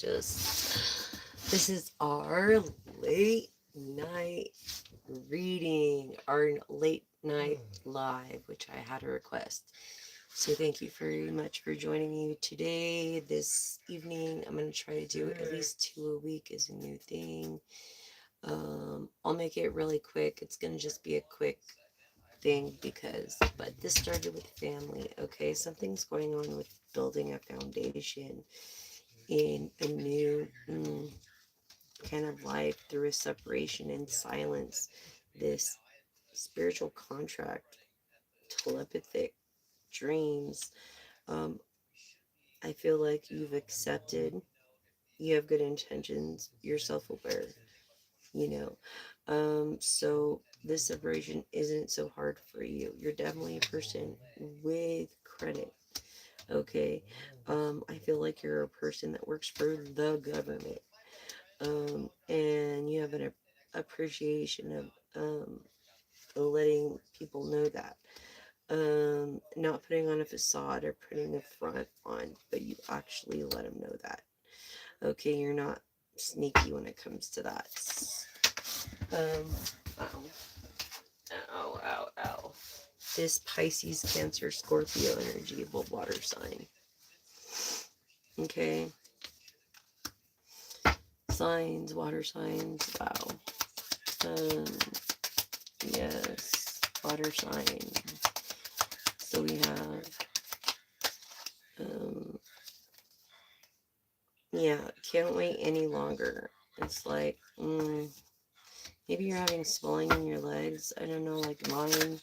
Just this is our late night reading, our late night live, which I had a request. So thank you very much for joining me today. This evening, I'm gonna try to do at least two a week is a new thing. I'll make it really quick. It's gonna just be a quick thing but this started with family. Okay, something's going on with building a foundation in a new kind of life through a separation and silence, this spiritual contract, telepathic dreams. Um, I feel like you've accepted, you have good intentions, you're self aware, you know. So this separation isn't so hard for you. You're definitely a person with credit. Okay. I feel like you're a person that works for the government. And you have an appreciation of letting people know that. Not putting on a facade or putting a front on, but you actually let them know that. Okay, you're not sneaky when it comes to that. Um, ow, ow, ow, ow. This Pisces, Cancer, Scorpio energy of a water sign. Okay, signs, water signs. Wow. Um, yes, water sign. So we have, um, yeah, can't wait any longer. It's like, maybe you're having swelling in your legs. I don't know, like mine.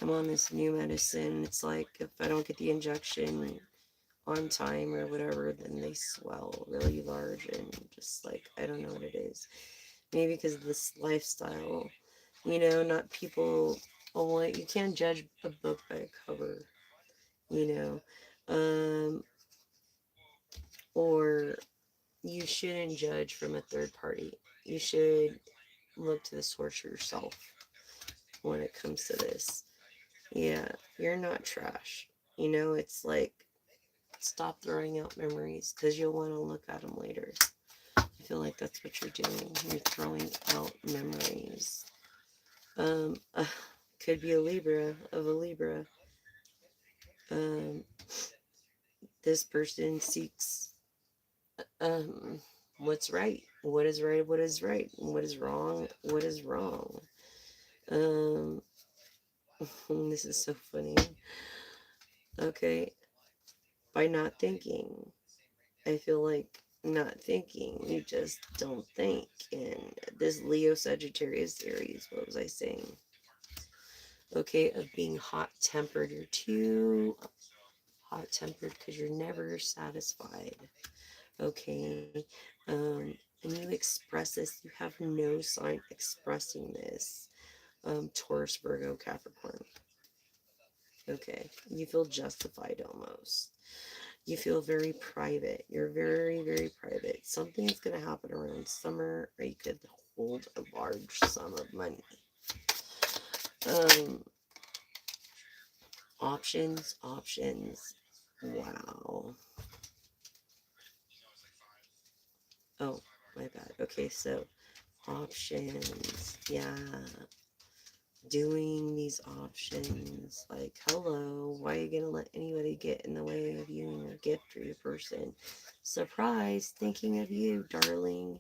I'm on this new medicine. It's like if I don't get the injection on time or whatever, then they swell really large and just like, I don't know what it is. Maybe because of this lifestyle, not people. Oh, well, you can't judge a book by a cover, you know. Or you shouldn't judge from a third party. You should look to the source yourself when it comes to this. Yeah, you're not trash. It's like stop throwing out memories because you'll want to look at them later. I feel like that's what you're doing. You're throwing out memories. Um, uh, could be a Libra of a Libra. Um, this person seeks um what's right. What is right? What is right? What is wrong? What is wrong? Um, this is so funny. Okay, by not thinking, I feel like not thinking, you just don't think. And this Leo Sagittarius Aries, what was I saying? Okay, of being hot tempered. You're too hot tempered because you're never satisfied. Okay, and you express this, you have no sign expressing this. Taurus, Virgo, Capricorn. Okay, you feel justified almost. You feel very private. You're very, very private. Something's going to happen around summer, or you could hold a large sum of money. Um, options, options. Wow. Oh, my bad. Okay, so options. Yeah. Doing these options. Like, hello, why are you going to let anybody get in the way of you and your gift or your person? Surprise, thinking of you, darling.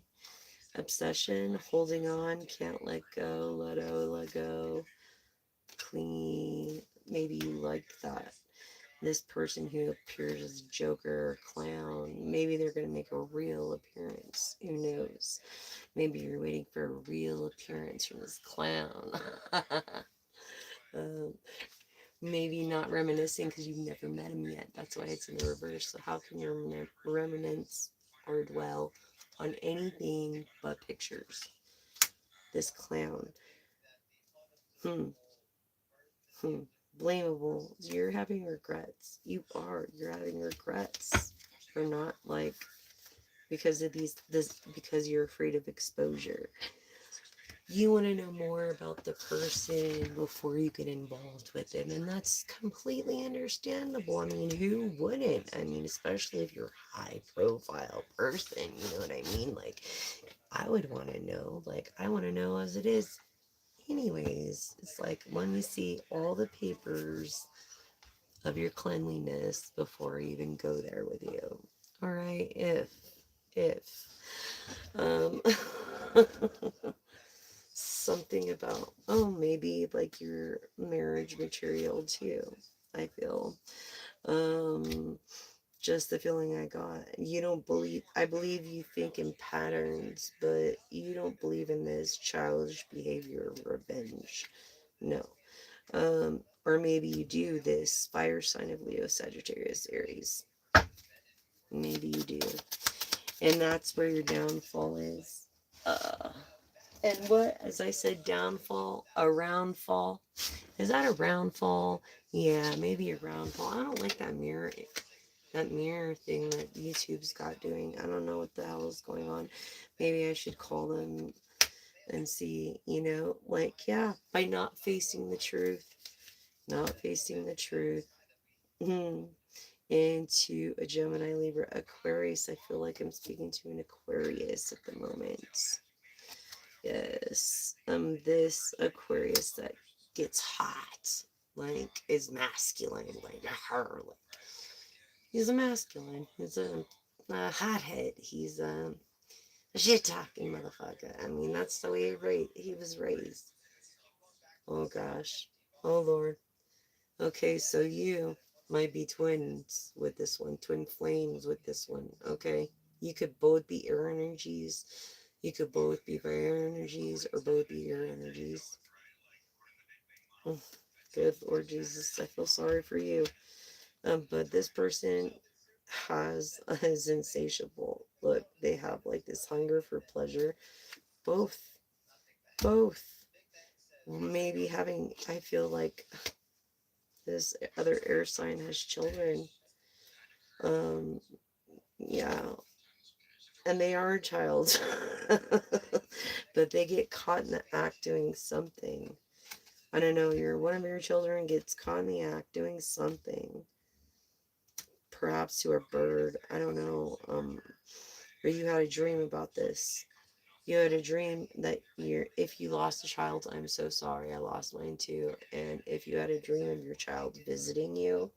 Obsession, holding on, can't let go, let go, clean. Maybe you like that. This person who appears as a joker or clown, maybe they're going to make a real appearance. Who knows? Maybe you're waiting for a real appearance from this clown. um, maybe not reminiscing because you've never met him yet. That's why it's in the reverse. So, how can your reminisce or dwell on anything but pictures? This clown. Hmm. Hmm. Blamable. You're having regrets. You are. You're having regrets for not because of because you're afraid of exposure. You want to know more about the person before you get involved with them, and that's completely understandable. I mean, who wouldn't? I mean, especially if you're a high profile person, you know what I mean? Like, I would want to know. Like, I want to know as it is. Anyways, it's like when you see all the papers of your cleanliness before I even go there with you. All right, if um something about, oh, maybe like your marriage material too, I feel. um just the feeling I got. You don't believe, I believe you think in patterns, but you don't believe in this childish behavior of revenge. No. Or maybe you do, this fire sign of Leo, Sagittarius, Aries. Maybe you do. And that's where your downfall is. Uh, and what, as I said, downfall, a round fall. Is that a round fall? Yeah, maybe a round fall. I don't like that mirror thing that YouTube's got doing. I don't know what the hell is going on. Maybe I should call them and see, like, yeah, by not facing the truth, not facing the truth. Into a Gemini, Libra, Aquarius. I feel like I'm speaking to an Aquarius at the moment. Yes, this Aquarius that gets hot, like is masculine, like her. Like, he's a masculine. He's a hothead. He's a shit talking motherfucker. I mean, that's the way he was raised. Oh gosh. Oh Lord. Okay, so you might be twins with this one, twin flames with this one. Okay, you could both be air energies. You could both be fire energies, or both be air energies. Oh, good Lord Jesus, I feel sorry for you. But this person is insatiable. Look, they have like this hunger for pleasure. Both, both. Maybe having, I feel like this other air sign has children. Um, yeah, and they are a child, but they get caught in the act doing something. I don't know, one of your children gets caught in the act doing something, perhaps to a bird. I don't know. Or you had a dream about this. You had a dream that if you lost a child, I'm so sorry, I lost mine too. And if you had a dream of your child visiting you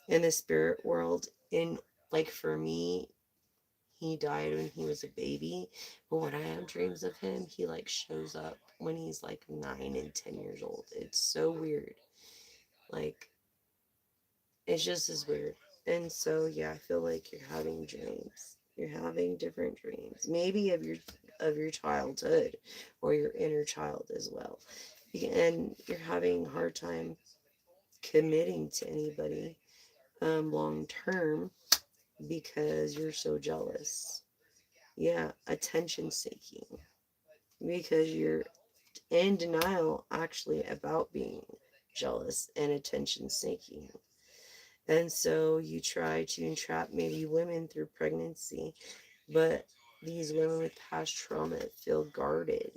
in the spirit world, in, like, for me, he died when he was a baby, but when I have dreams of him, he like shows up when he's like 9 and 10 years old. It's so weird. Like, it's just as weird. And so yeah, I feel like you're having dreams. You're having different dreams. Maybe of your childhood or your inner child as well. And you're having a hard time committing to anybody long term because you're so jealous. Yeah, attention seeking. Because you're in denial actually about being jealous and attention seeking. And so you try to entrap maybe women through pregnancy, but these women with past trauma feel guarded,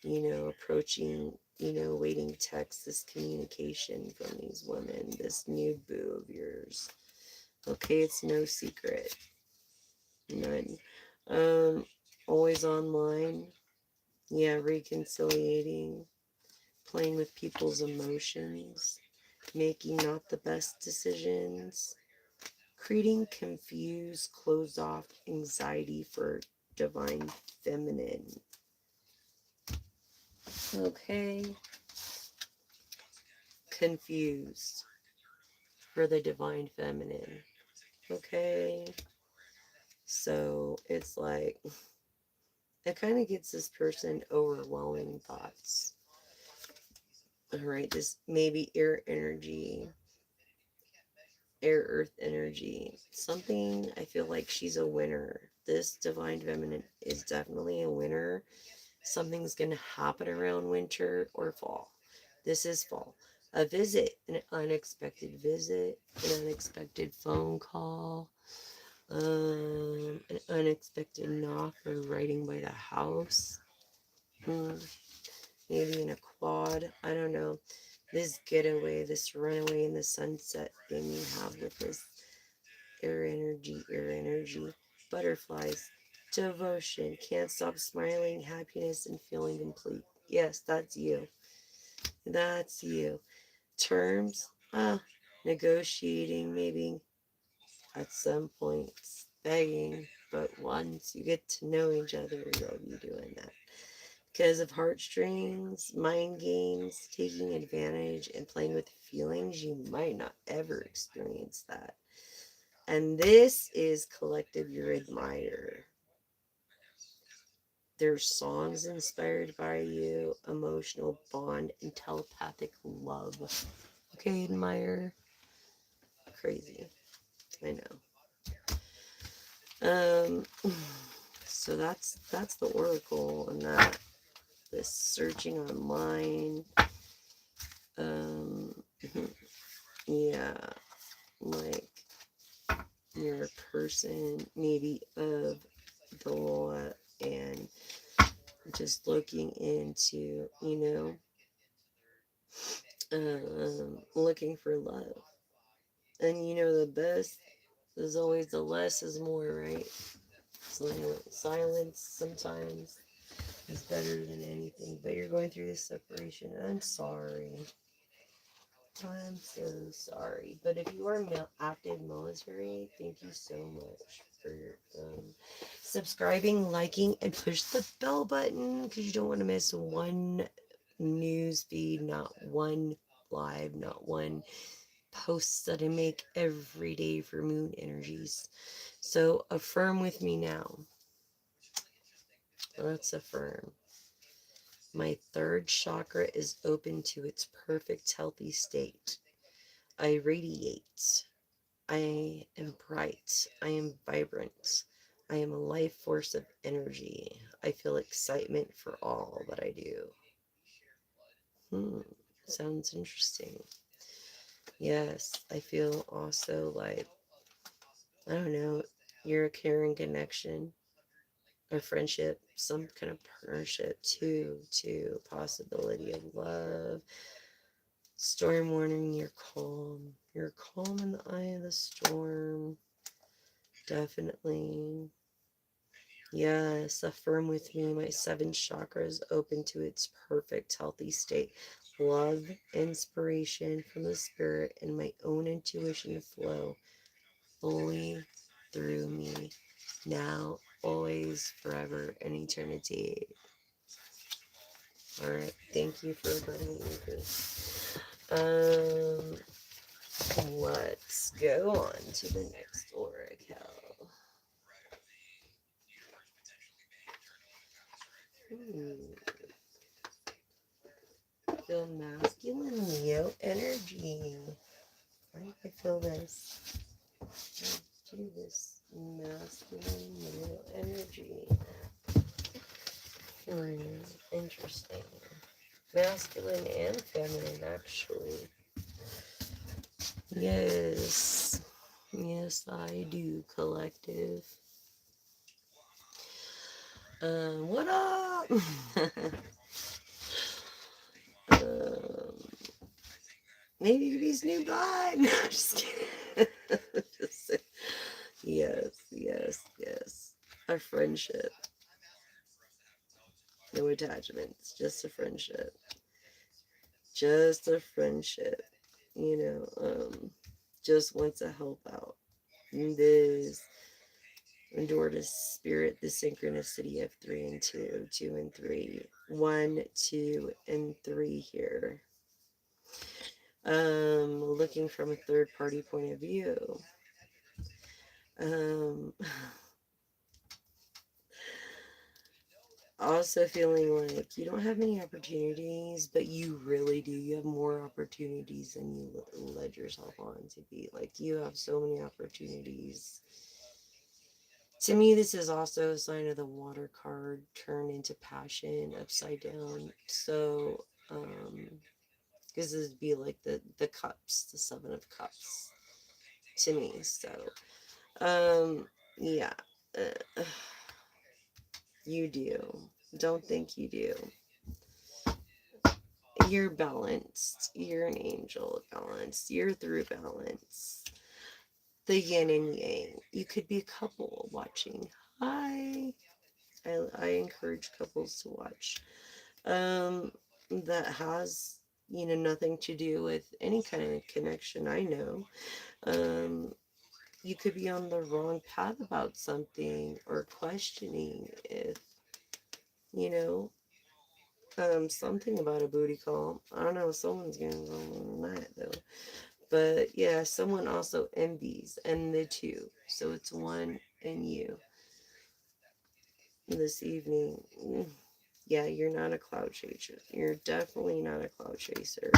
approaching, waiting texts, this communication from these women, this new boo of yours. Okay, it's no secret. None. Always online. Yeah, reconciliating, playing with people's emotions, making not the best decisions, creating confused, closed off anxiety for divine feminine. Okay, confused for the divine feminine. Okay, so it's like, it kind of gets this person overwhelming thoughts. All right, this maybe air earth energy, something. I feel like she's a winner. This divine feminine is definitely a winner. Something's going to happen around winter or fall. This is fall. A visit, an unexpected visit, an unexpected phone call, an unexpected knock or writing by the house. Mm, maybe in a quad. I don't know. This getaway, this runaway in the sunset thing you have with this air energy, butterflies, devotion, can't stop smiling, happiness, and feeling complete. Yes, that's you. That's you. Terms, negotiating, maybe at some points, begging, but once you get to know each other, you'll be doing that. Because of heartstrings, mind games, taking advantage, and playing with feelings, you might not ever experience that. And this is collective your admire. There's songs inspired by you, emotional bond, and telepathic love. Okay, admire. Crazy. I know. So that's the oracle and that this searching online. Um yeah, like you're a person maybe of the law and just looking into, looking for love. And the best is always the less is more, right? Silence sometimes is better than anything. But you're going through this separation. I'm sorry. I'm so sorry. But if you are active military, thank you so much for subscribing, liking, and push the bell button because you don't want to miss one news feed, not one live, not one posts that I make every day for moon energies. So affirm with me now. Let's affirm. My third chakra is open to its perfect healthy state. I radiate. I am bright. I am vibrant. I am a life force of energy. I feel excitement for all that I do. Sounds interesting. Yes, I feel also like, I don't know, you're a caring connection, a friendship, some kind of partnership too, to possibility of love. Storm warning, you're calm. You're calm in the eye of the storm. Definitely. Yes, affirm with me. My seventh chakra is open to its perfect healthy state. Love, inspiration from the spirit, and my own intuition flow fully through me. Now, always, forever, and eternity. Alright, thank you for letting me read this. Let's go on to the next oracle. Feel masculine Leo energy. Right? I feel this. Let's do this masculine Leo energy. Interesting. Masculine and feminine, actually. Yes. Yes, I do, collective. What up? um, maybe he's new blood. No, I'm just kidding. Yes, yes, yes. A friendship. No attachments, just a friendship. Just a friendship. Just wants to help out. And this endure to spirit the synchronicity of 3 and 2, 2 and 3, 1, 2, and 3 here. Looking from a third party point of view. Um, also feeling like you don't have many opportunities, but you really do. You have more opportunities than you led yourself on to be. Like, you have so many opportunities. To me, this is also a sign of the water card turned into passion upside down. So, because this would be like the cups, the 7 of Cups to me. So, yeah, uh, you do. Don't think you do. You're balanced. You're an angel of balance. You're through balance. The yin and yang. You could be a couple watching. Hi. I encourage couples to watch. That has, nothing to do with any kind of connection I know. Um, you could be on the wrong path about something or questioning if, you know, something about a booty call. I don't know, someone's gonna go on that though. But yeah, someone also envies, and the two. So it's one and you this evening. Yeah, you're not a cloud chaser. You're definitely not a cloud chaser.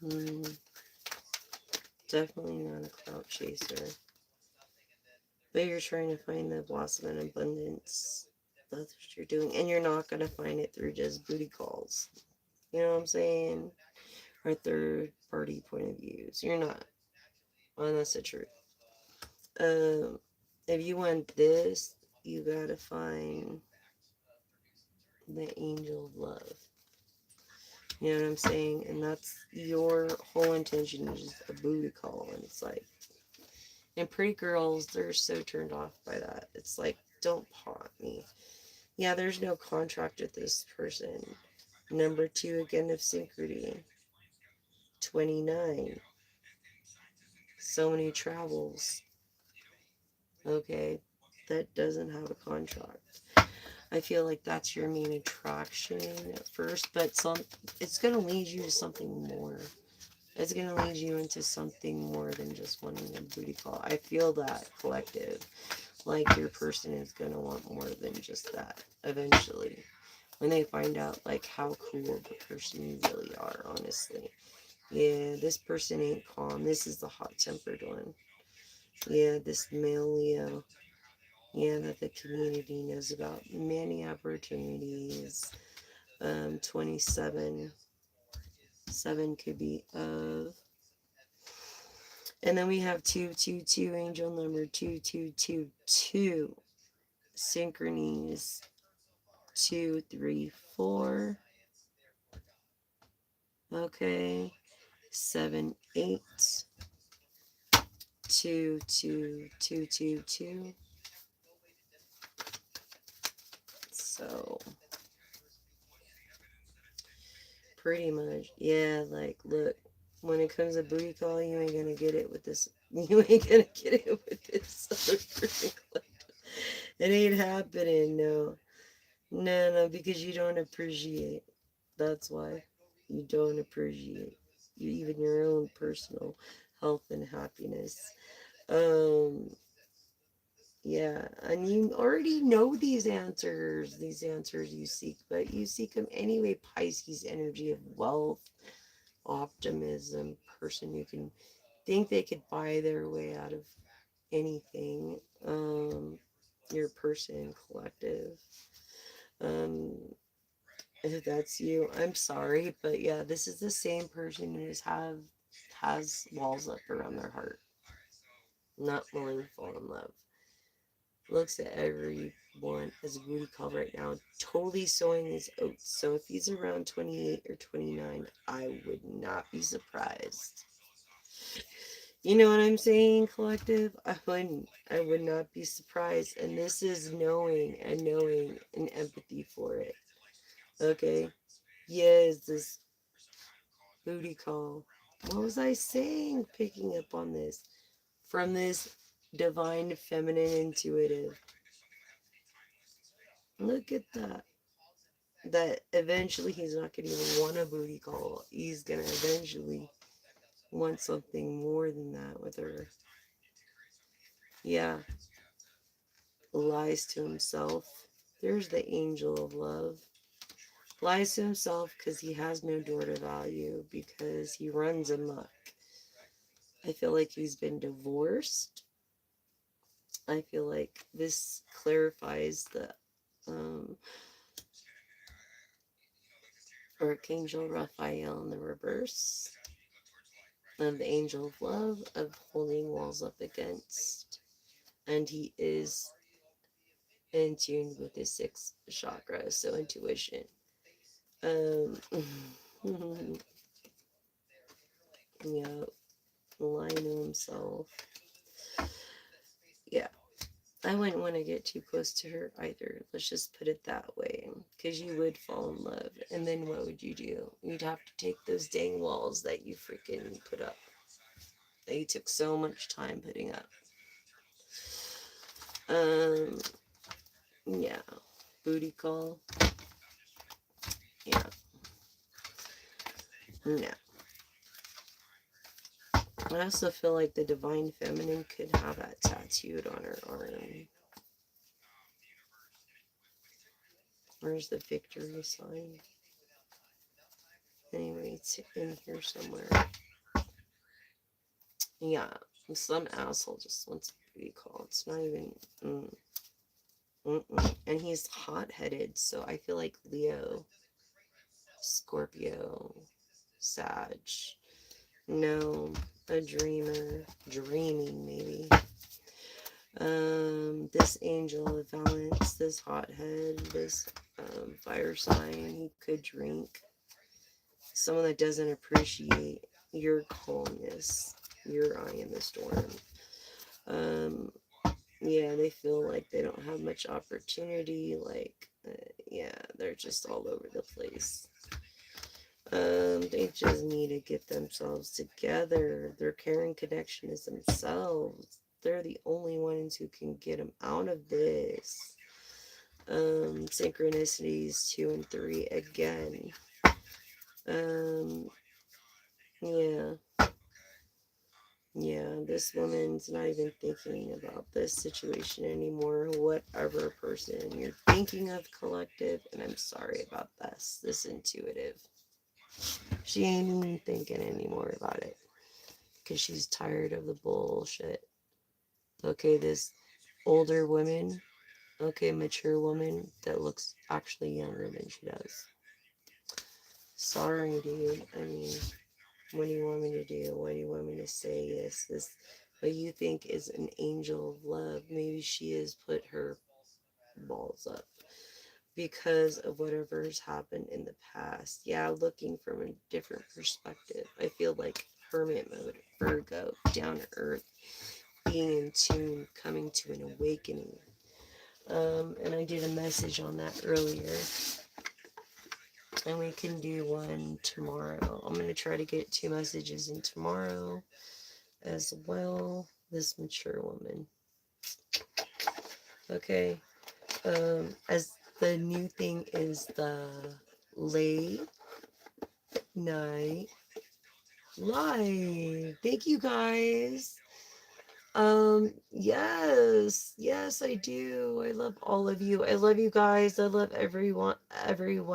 Mm, definitely not a cloud chaser. But you're trying to find the blossom in abundance. That's what you're doing. And you're not going to find it through just booty calls. You know what I'm saying? Or third party point of views. You're not. Well, that's the truth. Um, if you want this, you got to find the angel of love. You know what I'm saying? And that's your whole intention is just a booty call. And it's like, and pretty girls, they're so turned off by that. It's like, don't pawn me. Yeah, there's no contract with this person. Number 2 again of synchrony. 29. So many travels. Okay, that doesn't have a contract. I feel like that's your main attraction at first, but it's gonna lead you to something more. It's gonna lead you into something more than just wanting a booty call. I feel that collective. Like your person is gonna want more than just that eventually. When they find out like how cool of a person you really are, honestly. Yeah, this person ain't calm. This is the hot-tempered one. Yeah, this male Leo. Yeah, that the community knows about. Many opportunities. 27. 7 could be of. And then we have 222, angel number 2222. Synchronies 2, 3, 4. Okay. 7, 8. 2, 2, 2, 2, 2. So pretty much, yeah, like look, when it comes to booty call, you ain't gonna get it with this. You ain't gonna get it with this other person. It ain't happening, no. No, no, because you don't appreciate. That's why. You don't appreciate you even your own personal health and happiness. Um yeah, and you already know these answers you seek, but you seek them anyway. Pisces energy of wealth, optimism, person who can think they could buy their way out of anything. Your person collective. Um, if that's you, I'm sorry, but yeah, this is the same person has walls up around their heart, not willing to fall in love. Looks at everyone as a booty call right now, totally sowing his oats. So if he's around 28 or 29, I would not be surprised. You know what I'm saying, collective? I would not be surprised. And this is knowing and empathy for it. Okay? Yes, this booty call. What was I saying? Picking up on this. From this divine feminine intuitive. Look at that. That eventually he's not going to even want a booty call. He's going to eventually want something more than that with her. Yeah. Lies to himself. There's the angel of love. Lies to himself because he has no door to value, because he runs amok. I feel like he's been divorced. I feel like this clarifies the um Archangel Raphael in the reverse. Of the angel of love, of holding walls up against. And he is in tune with his sixth chakra, so intuition. Um, yeah, lying to himself. Yeah, I wouldn't want to get too close to her either. Let's just put it that way. Because you would fall in love. And then what would you do? You'd have to take those dang walls that you freaking put up. That you took so much time putting up. Um, yeah. Booty call. Yeah. Yeah. I also feel like the divine feminine could have that tattooed on her arm. Where's the victory sign? Anyway, it's in here somewhere. Yeah, some asshole just wants a booty call. It's not even. And he's hot-headed, so I feel like Leo, Scorpio, Sag. No, a dreamer, dreaming maybe. This angel of balance, this hothead, this fire sign, he could drink. Someone that doesn't appreciate your calmness, your eye in the storm. Um, yeah, they feel like they don't have much opportunity. Like, yeah, they're just all over the place. They just need to get themselves together. Their caring connection is themselves. They're the only ones who can get them out of this. Synchronicities 2 and 3 again. Yeah. Yeah, this woman's not even thinking about this situation anymore. Whatever person you're thinking of, collective, and I'm sorry about this intuitive. She ain't even thinking anymore about it because she's tired of the bullshit. Okay, this older woman, okay, mature woman that looks actually younger than she does. Sorry, dude. I mean, what do you want me to do? What do you want me to say? Yes, this what you think is an angel of love. Maybe she has put her balls up because of whatever's happened in the past. Yeah, looking from a different perspective. I feel like hermit mode, Virgo, down to earth, being in tune, coming to an awakening. And I did a message on that earlier. And we can do one tomorrow. I'm going to try to get 2 messages in tomorrow as well. This mature woman. Okay. As the new thing is the late night live. Thank you guys. Yes, I do. I love all of you. I love you guys. I love every one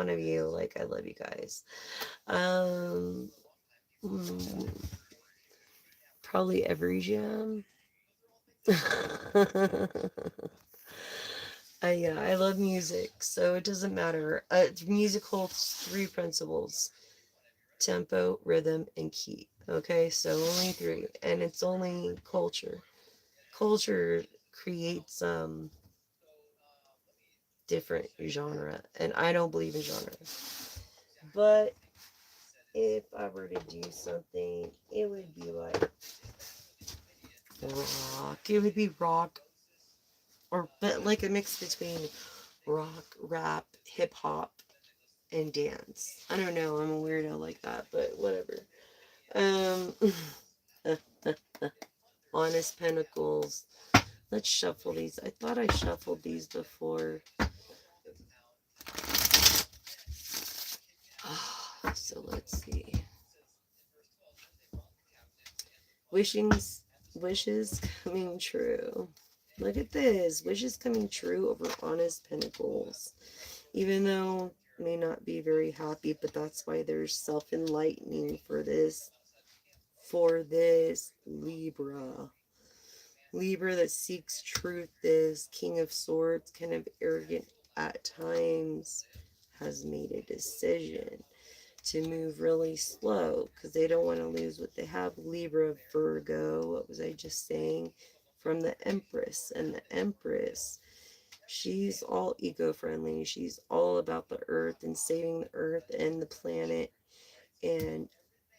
of you. Like, I love you guys. Um, mm, Probably every jam. Yeah, I love music, so it doesn't matter. Music holds 3 principles: tempo, rhythm, and key. Okay, so only 3, and it's only culture. Culture creates different genre, and I don't believe in genre. But if I were to do something, it would be like rock. It would be rock, or but like a mix between rock, rap, hip hop, and dance. I don't know. I'm a weirdo like that, but whatever. Um, Honest Pentacles. Let's shuffle these. I thought I shuffled these before. So let's see. Wishes coming true. Look at this. Wishes coming true over Honest Pentacles. Even though may not be very happy, but that's why there's self-enlightening for this. For this Libra. Libra that seeks truth is King of Swords, kind of arrogant at times, has made a decision to move really slow because they don't want to lose what they have. Libra, Virgo, what was I just saying? From the Empress. And the Empress, she's all eco-friendly. She's all about the earth and saving the earth and the planet and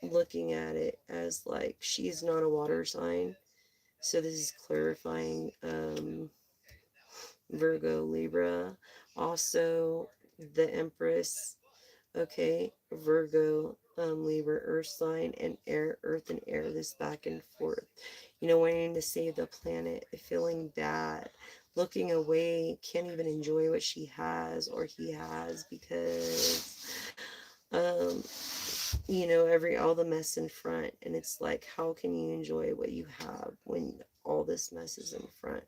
looking at it as like she's not a water sign. So this is clarifying Virgo, Libra. Also, the Empress, okay, Virgo, Libra, Earth sign, and air, Earth and air, this back and forth. You know, wanting to save the planet, feeling bad, looking away, can't even enjoy what she has or he has because, um, you know, all the mess in front. And it's like, how can you enjoy what you have when all this mess is in front?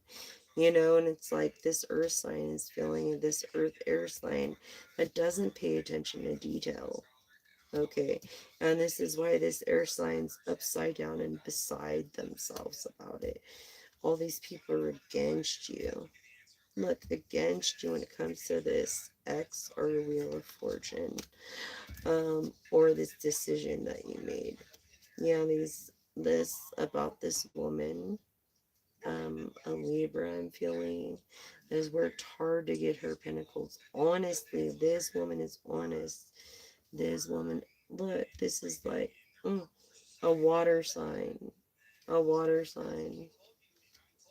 You know, and it's like this earth sign is feeling this earth air sign that doesn't pay attention to detail. Okay, and this is why this air sign's upside down and beside themselves about it. All these people are against you. Look, against you when it comes to this X or Wheel of Fortune, or this decision that you made. Yeah, this about this woman, a Libra, I'm feeling, has worked hard to get her pentacles. Honestly, this woman is honest. This woman, look, this is like a water sign. A water sign.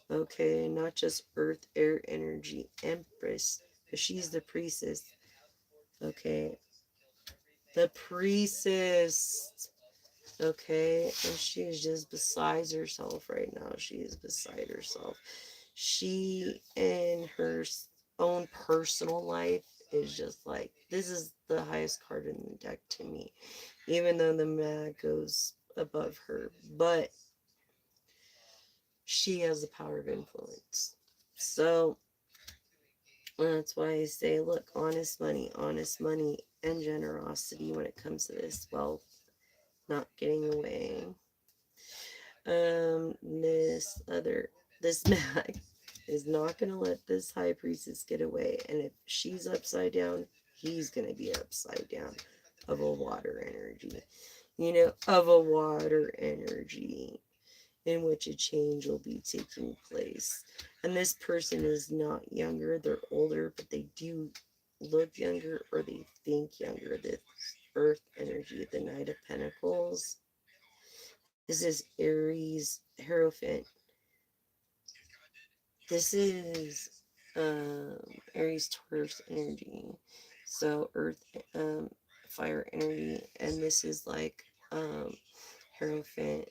Okay, not just earth, air, energy, empress, but she's the priestess. Okay, the priestess. Okay, and she's just beside herself right now. She is beside herself. She, in her own personal life, is just like, this is the highest card in the deck to me, even though the mag goes above her. But she has the power of influence. So that's why I say, look, honest money, and generosity when it comes to this wealth, not getting away. This mag is not gonna let this high priestess get away, and if she's upside down, he's gonna be upside down, of a water energy, you know, of a water energy in which a change will be taking place. And this person is not younger, they're older, but they do look younger or they think younger. This earth energy, the Knight of Pentacles, this is Aries Hierophant. This is Aries Taurus energy. So earth, fire energy, and this is like Hierophant.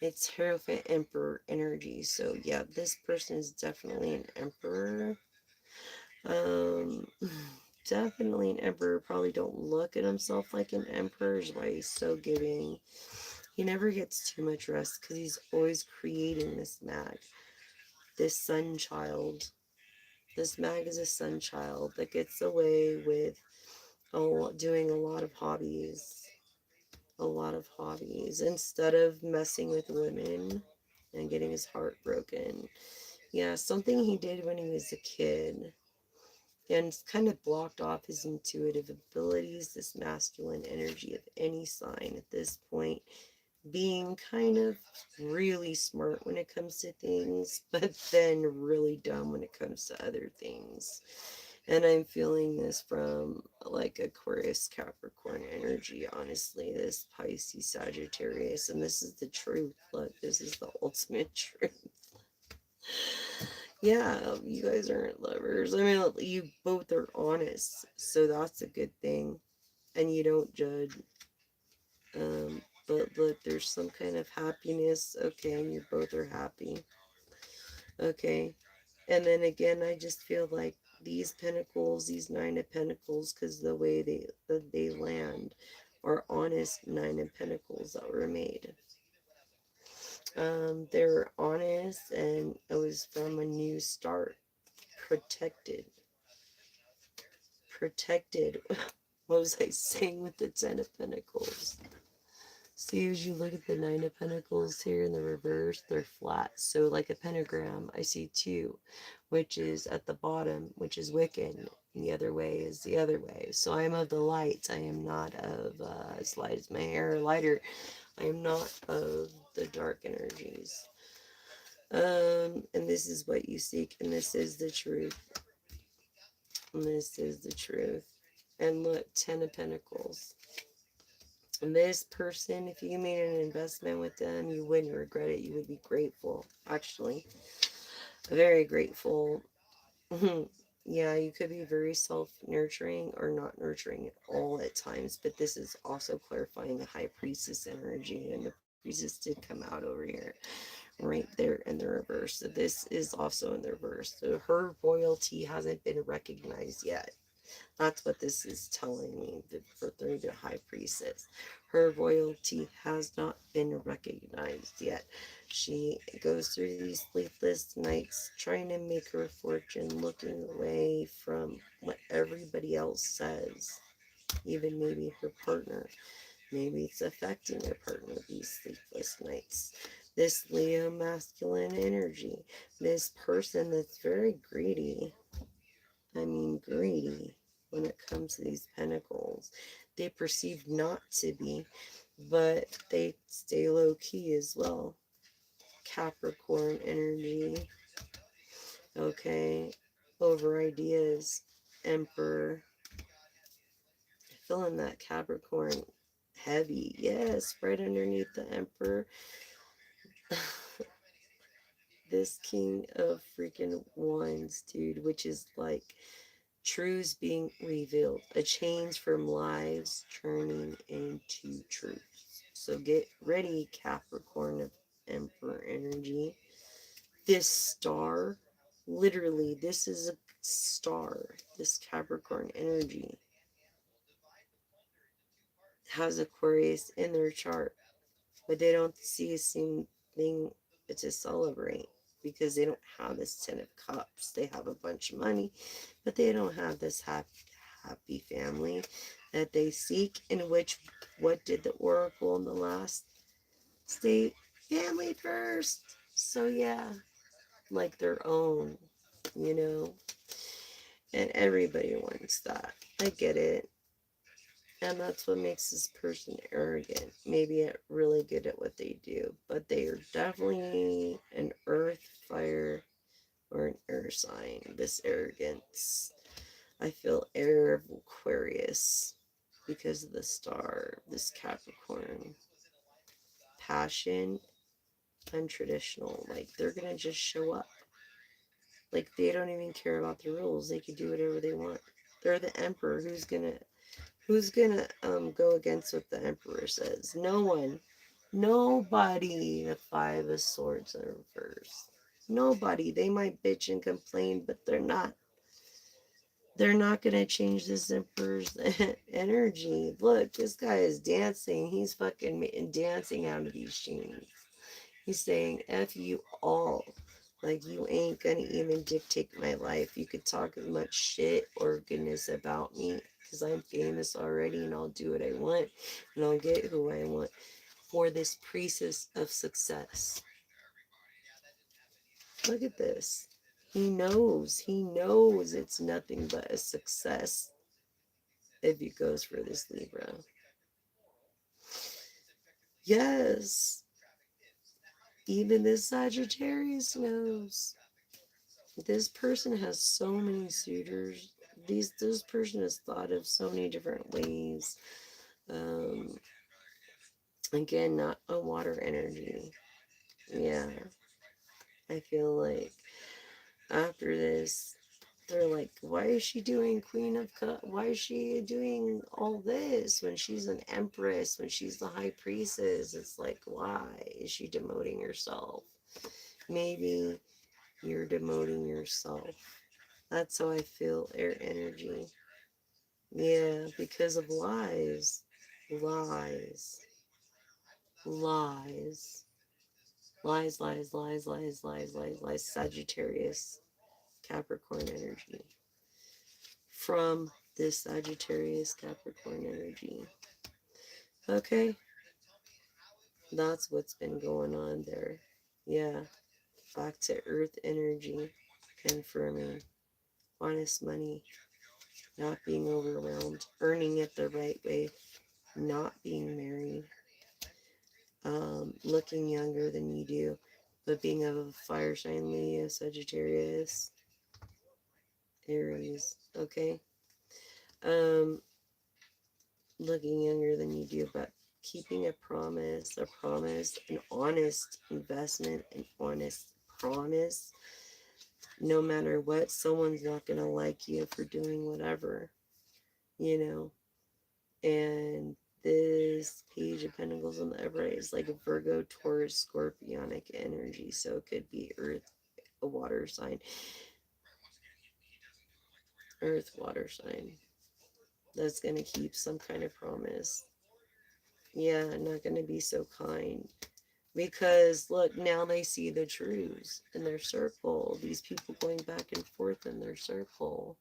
It's Hierophant Emperor energy. So yeah, this person is definitely an emperor. Um, definitely an emperor. Probably don't look at himself like an emperor, is why he's so giving. He never gets too much rest because he's always creating this mag, this sun child. This mag is a sun child that gets away with doing a lot of hobbies instead of messing with women and getting his heart broken. Yeah, something he did when he was a kid and kind of blocked off his intuitive abilities, this masculine energy of any sign at this point, being kind of really smart when it comes to things, but then really dumb when it comes to other things. And I'm feeling this from like Aquarius Capricorn energy, honestly, this Pisces Sagittarius, and this is the truth. Look, this is the ultimate truth. Yeah, you guys aren't lovers. I mean, you both are honest, so that's a good thing. And you don't judge. But look, there's some kind of happiness. Okay, and you both are happy. Okay. And then again, I just feel like these pentacles, these Nine of Pentacles, because the way they land are honest Nine of Pentacles that were made. They're honest, and it was from a new start. Protected. Protected. What was I saying with the Ten of Pentacles? See, as you look at the Nine of Pentacles here in the reverse, they're flat. So, like a pentagram, I see two, which is at the bottom, which is Wiccan, and the other way is the other way. So, I am of the light. I am not of, as light as my hair or lighter. I am not of the dark energies. And this is what you seek, and this is the truth. And this is the truth. And look, Ten of Pentacles. This person, if you made an investment with them, you wouldn't regret it. You would be grateful, actually. Very grateful. Yeah, you could be very self-nurturing or not nurturing at all at times, but this is also clarifying the High Priestess energy, and the Priestess did come out over here, right there in the reverse. So this is also in the reverse. So her royalty hasn't been recognized yet. That's what this is telling me for through the High Priestess. Her royalty has not been recognized yet. She goes through these sleepless nights trying to make her fortune, looking away from what everybody else says, even maybe her partner. Maybe it's affecting her partner, these sleepless nights. This Leo masculine energy, this person that's very greedy, I mean, greedy when it comes to these pentacles. They perceive not to be, but they stay low key as well. Capricorn energy, okay, over ideas, Emperor. Feeling that Capricorn heavy, yes, right underneath the Emperor. This King of freaking Wands, dude, which is like truths being revealed, a change from lies turning into truth. So get ready, Capricorn of Emperor energy. This star, literally, this is a star. This Capricorn energy has Aquarius in their chart, but they don't see a same thing to celebrate because they don't have this Ten of Cups. They have a bunch of money, but they don't have this happy family that they seek. In which, what did the Oracle in the last state? Family first. So yeah, like their own, you know. And everybody wants that. I get it. And that's what makes this person arrogant. Maybe really good at what they do, but they are definitely an earth, fire, or an air sign. This arrogance. I feel air of Aquarius because of the star, this Capricorn. Passion, untraditional. Like they're gonna just show up. Like they don't even care about the rules. They can do whatever they want. They're the emperor. Who's gonna go against what the emperor says? No one. Nobody. The Five of Swords in reverse. Nobody. They might bitch and complain, but they're not going to change this emperor's energy. Look, this guy is dancing. He's fucking dancing out of these jeans. He's saying, F you all. Like, you ain't gonna even dictate my life. You could talk as much shit or goodness about me because I'm famous already and I'll do what I want and I'll get who I want for this priestess of success. Look at this. He knows it's nothing but a success if he goes for this Libra. Yes, even this Sagittarius knows. This person has so many suitors. This person has thought of so many different ways. Um, Again, not a water energy. Yeah, I feel like after this, they're like, why is she doing Queen of Cups? Why is she doing all this when she's an empress, when she's the high priestess? It's like, why is she demoting herself? Maybe you're demoting yourself. That's how I feel air energy. Yeah, because of lies. Lies. Lies. Lies, lies, lies, lies, lies, lies, lies. Sagittarius, Capricorn energy. From this Sagittarius Capricorn energy. Okay. That's what's been going on there. Yeah, back to earth energy, confirming honest money, not being overwhelmed, earning it the right way, not being married, looking younger than you do, but being of a fire sign, Leo, Sagittarius, Aries, okay? Um, looking younger than you do, but keeping a promise, an honest investment, an honest promise. No matter what, someone's not going to like you for doing whatever, you know? And this Page of Pentacles on the upright is like a Virgo, Taurus, Scorpionic energy. So it could be Earth, a water sign. Earth, water sign. That's going to keep some kind of promise. Yeah, not going to be so kind. Because look, now they see the truths in their circle. These people going back and forth in their circle.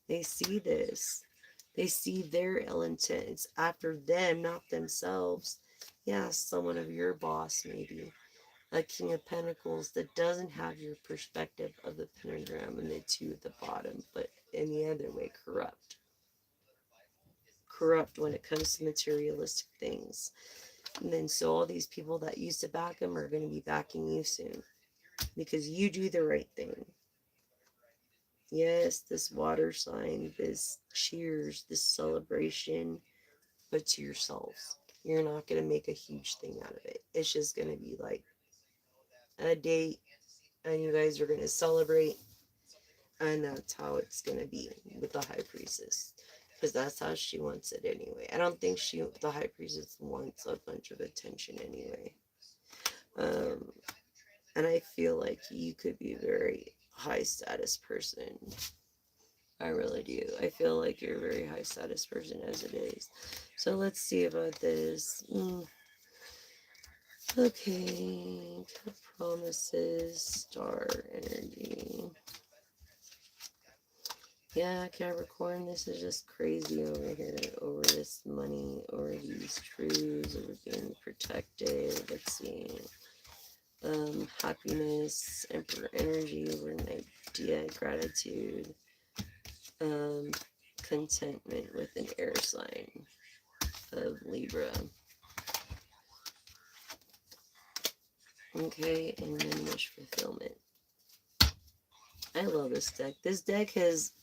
They see this. They see their ill intent. It's after them, not themselves. Yeah, someone of your boss, maybe. A King of Pentacles that doesn't have your perspective of the pentagram and the two at the bottom, but in the other way, corrupt. Corrupt when it comes to materialistic things. And then so all these people that used to back him are going to be backing you soon because you do the right thing. Yes, this water sign, this cheers, this celebration, but to yourselves. You're not going to make a huge thing out of it. It's just going to be like a date, and you guys are going to celebrate, and that's how it's going to be with the High Priestess. Because that's how she wants it anyway. I don't think the High Priestess wants a bunch of attention anyway. Um, and I feel like you could be a very high status person. I really do. I feel like you're a very high status person as it is. So let's see about this. Okay, promises, star energy. Yeah, Capricorn, this is just crazy over here. Over this money, over these truths, over being protected. Let's see. Happiness, Emperor energy, over an idea, gratitude, contentment with an air sign of Libra. Okay, and then wish fulfillment. I love this deck. This deck is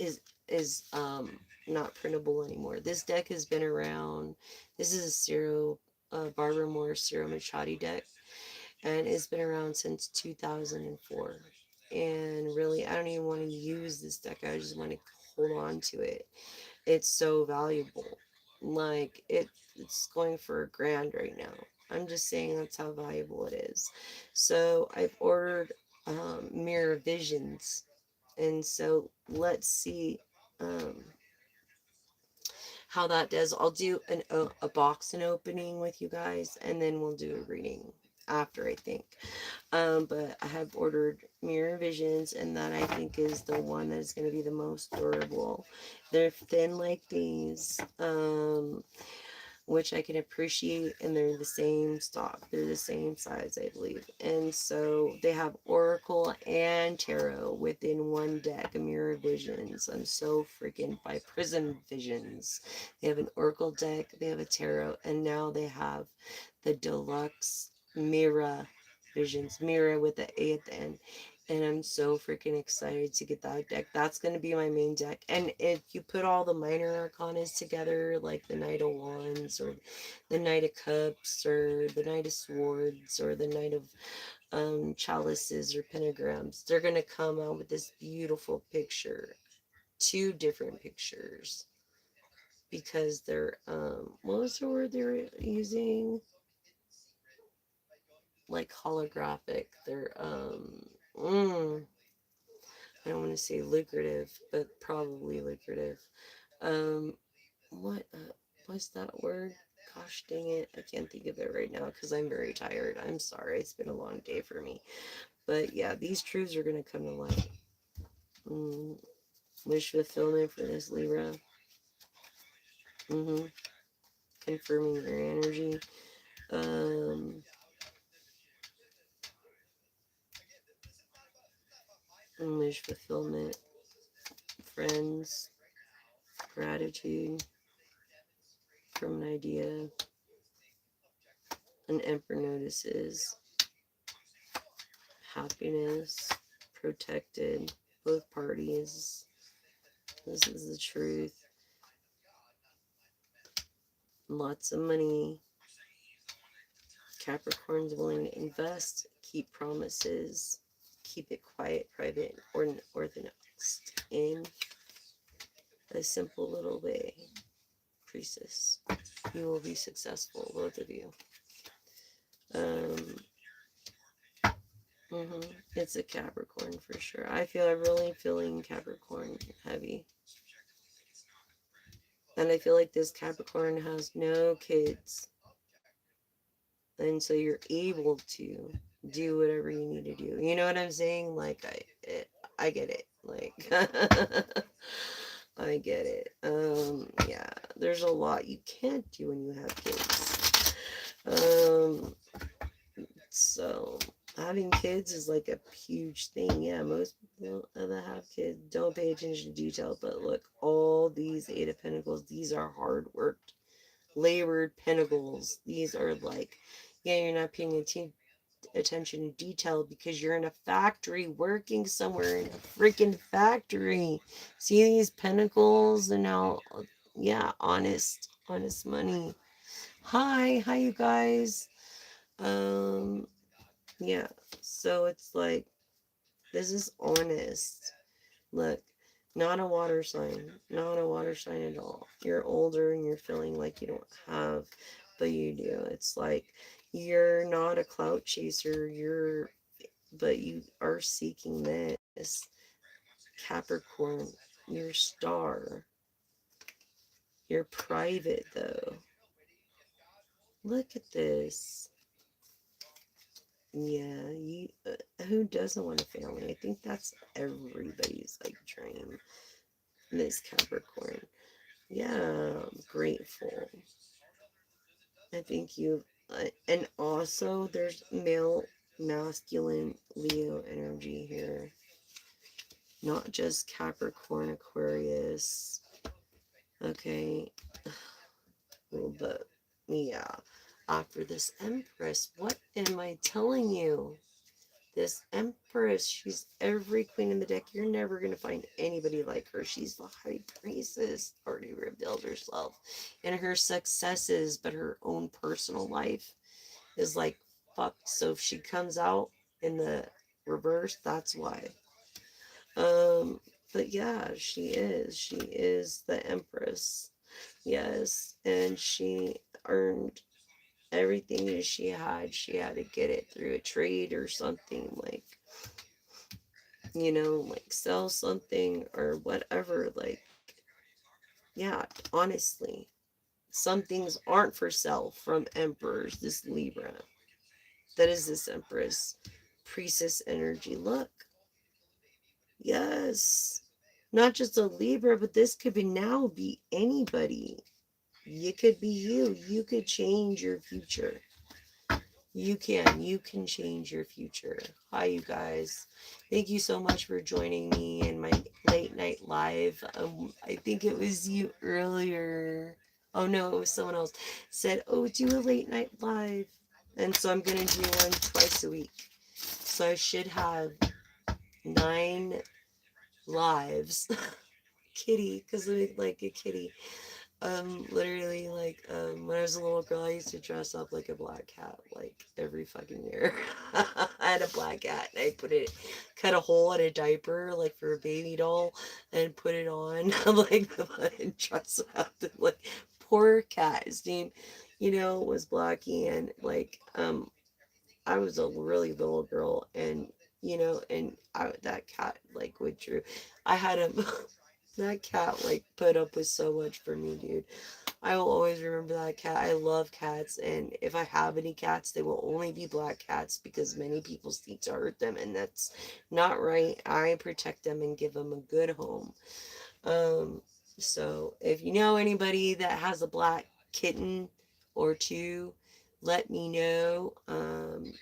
not printable anymore. This deck has been around. This is a Barbara Morse Ciro Machado deck, and it's been around since 2004. And really, I don't even want to use this deck. I just want to hold on to it. It's so valuable. Like it's going for $1,000 right now. I'm just saying that's how valuable it is. So I've ordered Mirror Visions, and so let's see um, how that does. I'll do a box and opening with you guys, and then we'll do a reading after, I think. But I have ordered Mirror Visions, and that I think is the one that is going to be the most durable. They're thin like these, which I can appreciate, and they're the same stock. They're the same size, I believe. And so they have Oracle and Tarot within one deck, a Mirror Visions. I'm so freaking by Prism Visions. They have an Oracle deck, they have a Tarot, and now they have the deluxe Mirror Visions. Mirror with the A at the end. And I'm so freaking excited to get that deck. That's going to be my main deck. And if you put all the minor arcanas together, like the Knight of Wands, or the Knight of Cups, or the Knight of Swords, or the Knight of Chalices or Pentagrams, they're going to come out with this beautiful picture. 2 different pictures. Because they're, what was the word they were using? Like holographic. They're, I don't want to say lucrative, but probably lucrative. Um, what what's that word? Gosh dang it, I can't think of it right now because I'm very tired. I'm sorry, it's been a long day for me. But yeah, these truths are gonna come to light. Wish fulfillment for this Libra. Confirming your energy. And there's fulfillment, friends, gratitude from an idea. An emperor notices happiness, protected, both parties. This is the truth. Lots of money. Capricorn's willing to invest, keep promises, keep it quiet, private, or orthodox in a simple little way. Priestess. You will be successful, both of you. Um, it's a Capricorn for sure. I'm really feeling Capricorn heavy. And I feel like this Capricorn has no kids. And so you're able to do whatever you need to do. You know what I'm saying? Like, I get it. Like, I get it. Yeah, there's a lot you can't do when you have kids. Um, so having kids is like a huge thing. Yeah, most people that have kids don't pay attention to detail, but look, all these Eight of Pentacles, these are hard worked, labored pentacles. These are like, yeah, you're not paying attention to detail because you're in a factory working somewhere in a freaking factory. See these pentacles and now, yeah, honest money. Hi you guys. Um, yeah, so it's like, this is honest. Look, not a water sign. Not a water sign at all. You're older and you're feeling like you don't have, but you do. It's like you're not a clout chaser. But you are seeking this. Capricorn, your star. You're private though. Look at this. Yeah, who doesn't want a family? I think that's everybody's like dream. Miss Capricorn. Yeah, I'm grateful. I think you, and also there's male, masculine, Leo energy here. Not just Capricorn, Aquarius. Okay, but yeah. After this Empress, what am I telling you? This Empress, she's every queen in the deck. You're never going to find anybody like her. She's the high priestess, already revealed herself. And her successes, but her own personal life is like, fuck. So if she comes out in the reverse, that's why. But yeah, she is. She is the Empress. Yes. And she earned everything that she had to get it through a trade or something, like, like sell something or whatever. Like, yeah, honestly, some things aren't for sale from emperors. This Libra, that is this Empress, priestess energy. Look, yes, not just a Libra, but this could be now be anybody. You could be you. You could change your future. You can change your future. Hi, you guys. Thank you so much for joining me in my late night live. I think it was you earlier. Oh no, it was someone else. Said, oh, do a late night live. And so I'm going to do one twice a week. So I should have 9 lives. Kitty, because I like a kitty. Literally, like, when I was a little girl, I used to dress up like a black cat, like, every fucking year. I had a black cat, and I cut a hole in a diaper, like, for a baby doll, and put it on, like, and dress up, like, poor cat. His name, was Blackie, and, like, I was a really little girl, and, that cat, like, withdrew. I had him. That cat, like, put up with so much for me, dude. I will always remember that cat. I love cats, and if I have any cats, they will only be black cats because many people seek to hurt them, and that's not right. I protect them and give them a good home. Um, so if you know anybody that has a black kitten or two, let me know,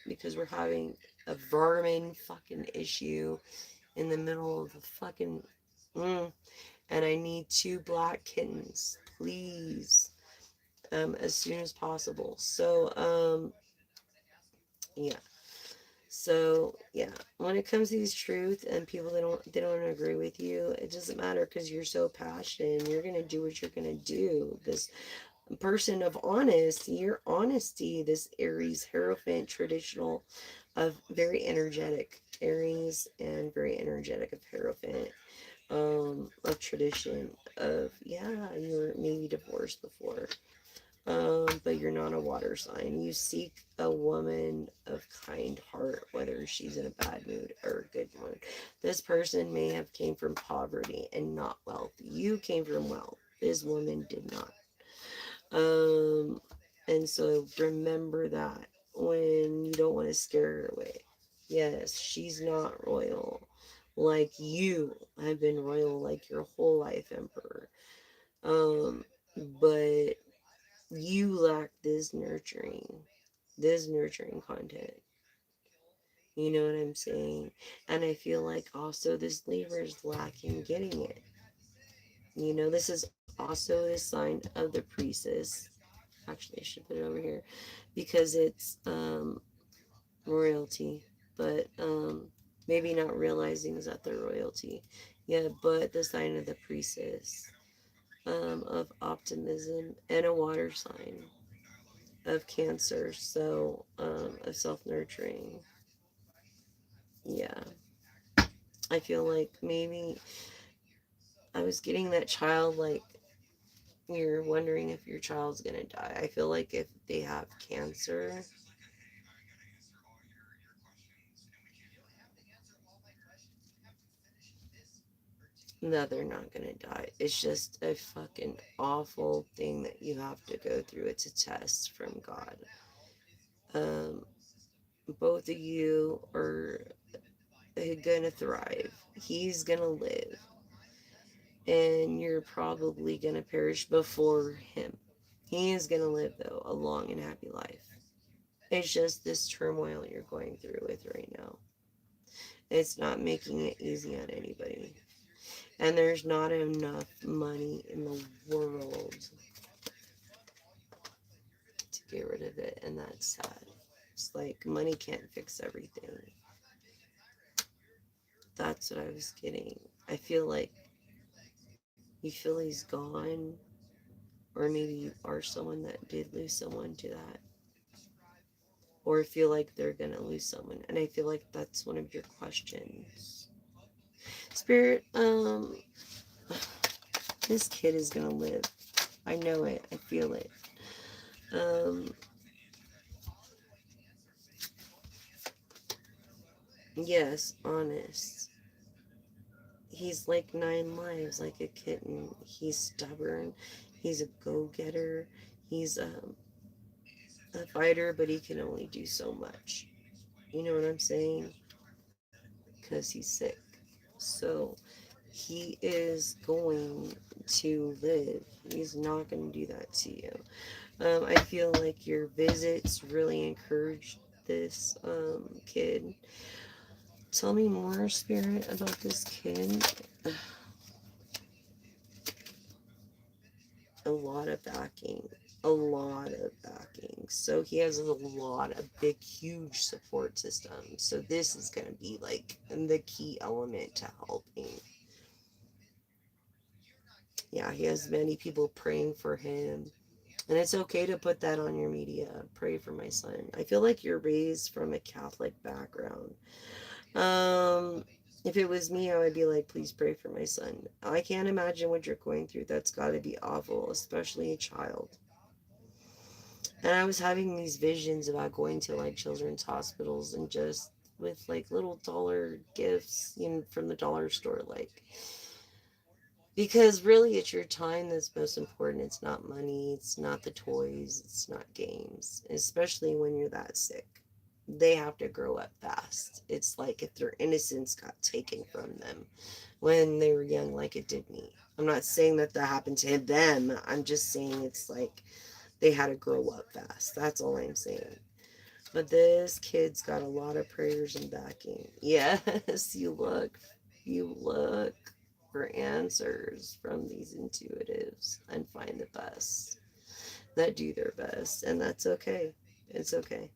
because we're having a vermin fucking issue in the middle of the fucking. Mm, and I need two black kittens, please, as soon as possible. Yeah. So yeah, when it comes to these truth and people they don't agree with you, it doesn't matter because you're so passionate and you're gonna do what you're gonna do. This person of honesty, your honesty, this Aries Hierophant traditional of very energetic Aries and very energetic of Hierophant, of tradition of yeah, you were maybe divorced before. But you're not a water sign. You seek a woman of kind heart, whether she's in a bad mood or a good mood. This person may have came from poverty and not wealth. You came from wealth. This woman did not. Um, and so remember that when you don't want to scare her away. Yes, she's not royal like you have been royal like your whole life, Emperor. Um, but you lack this nurturing content. You know what I'm saying? And I feel like also this Libra is lacking getting it. You know, this is also the sign of the priestess. Actually, I should put it over here because it's royalty, but maybe not realizing is that they're royalty. Yeah, but the sign of the priestess, of optimism, and a water sign of Cancer, so of self nurturing. Yeah, I feel like maybe I was getting that child, like you're wondering if your child's gonna die. I feel like if they have cancer, no, they're not gonna die. It's just a fucking awful thing that you have to go through. It's a test from God. Um, both of you are gonna thrive. He's gonna live, and you're probably gonna perish before him. He is gonna live though a long and happy life. It's just this turmoil you're going through with right now. It's not making it easy on anybody. And there's not enough money in the world to get rid of it, and that's sad. It's like money can't fix everything. That's what I was getting. I feel like you feel he's gone, or maybe you are someone that did lose someone to that, or feel like they're gonna lose someone. And I feel like that's one of your questions. Spirit, this kid is gonna live. I know it. I feel it. Um, yes, honest. He's like 9 lives, like a kitten. He's stubborn. He's a go-getter. He's a fighter, but he can only do so much. You know what I'm saying? Because he's sick. So he is going to live. He's not going to do that to you. I feel like your visits really encouraged this kid. Tell me more, Spirit, about this kid. A lot of backing. A lot of backing. So he has a lot of big, huge support systems. So this is going to be like the key element to helping. Yeah, he has many people praying for him. And it's okay to put that on your media. Pray for my son. I feel like you're raised from a Catholic background. Um, if it was me, I would be like, please pray for my son. I can't imagine what you're going through. That's got to be awful, especially a child. And I was having these visions about going to like children's hospitals and just with like little dollar gifts, from the dollar store, like, because really it's your time that's most important. It's not money, it's not the toys, it's not games, especially when you're that sick. They have to grow up fast. It's like if their innocence got taken from them when they were young, like it did me. I'm not saying that that happened to them. I'm just saying it's like they had to grow up fast. That's all I'm saying. But this kid's got a lot of prayers and backing. Yes, you look. you look for answers from these intuitives and find the best that do their best, and that's okay. It's okay.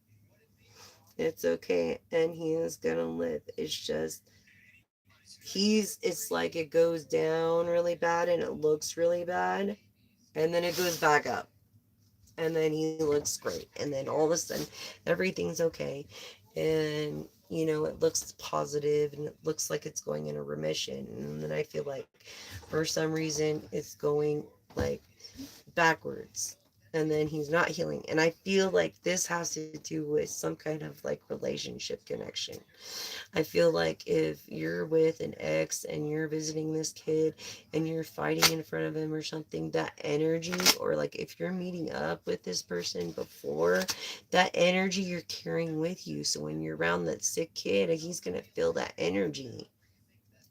It's okay, and he is gonna live. It's just it's like it goes down really bad and it looks really bad, and then it goes back up, and then he looks great, and then all of a sudden everything's okay, and it looks positive and it looks like it's going in a remission, and then I feel like for some reason it's going like backwards, and then he's not healing, and I feel like this has to do with some kind of like relationship connection. I feel like if you're with an ex and you're visiting this kid and you're fighting in front of him or something, that energy, or like if you're meeting up with this person before, that energy you're carrying with you. So when you're around that sick kid, he's going to feel that energy,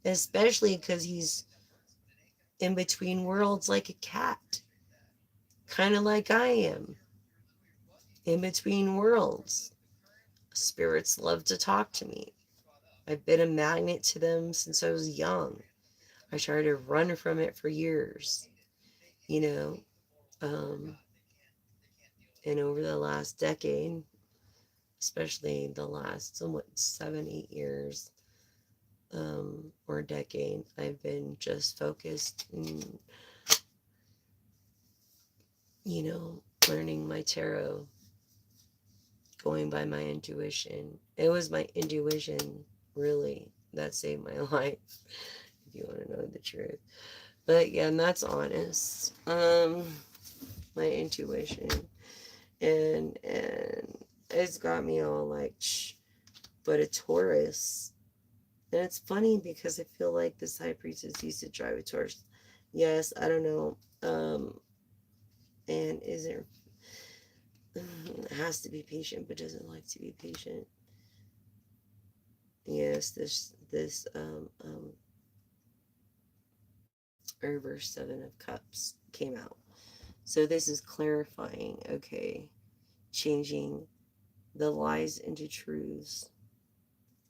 especially because he's in between worlds like a cat, kind of like I am, in between worlds. Spirits love to talk to me. I've been a magnet to them since I was young. I tried to run from it for years, you know. Um, and over the last decade, especially the last somewhat 7, 8 years, or decade, I've been just focused in, learning my tarot, going by my intuition. It was my intuition, really, that saved my life, if you want to know the truth. But yeah, and that's honest. My intuition, and it's got me all like, shh, but a Taurus. And it's funny because I feel like this high priestess used to drive a Taurus. Yes, I don't know. And isn't has to be patient, but doesn't like to be patient. Yes, this reverse 7 of Cups came out. So this is clarifying, okay, changing the lies into truths,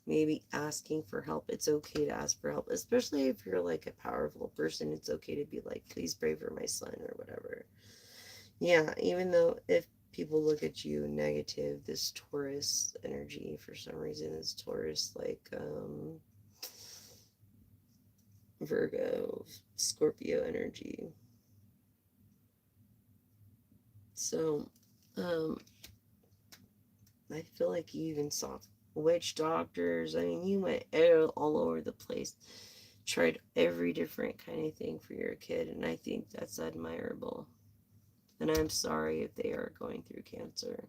maybe asking for help. It's okay to ask for help, especially if you're like a powerful person. It's okay to be like, please pray for my son or whatever. Yeah, even though if people look at you negative, this Taurus energy, for some reason, is Taurus like Virgo, Scorpio energy. So, um, I feel like you even saw witch doctors. I mean, you went all over the place, tried every different kind of thing for your kid, and I think that's admirable. And I'm sorry if they are going through cancer.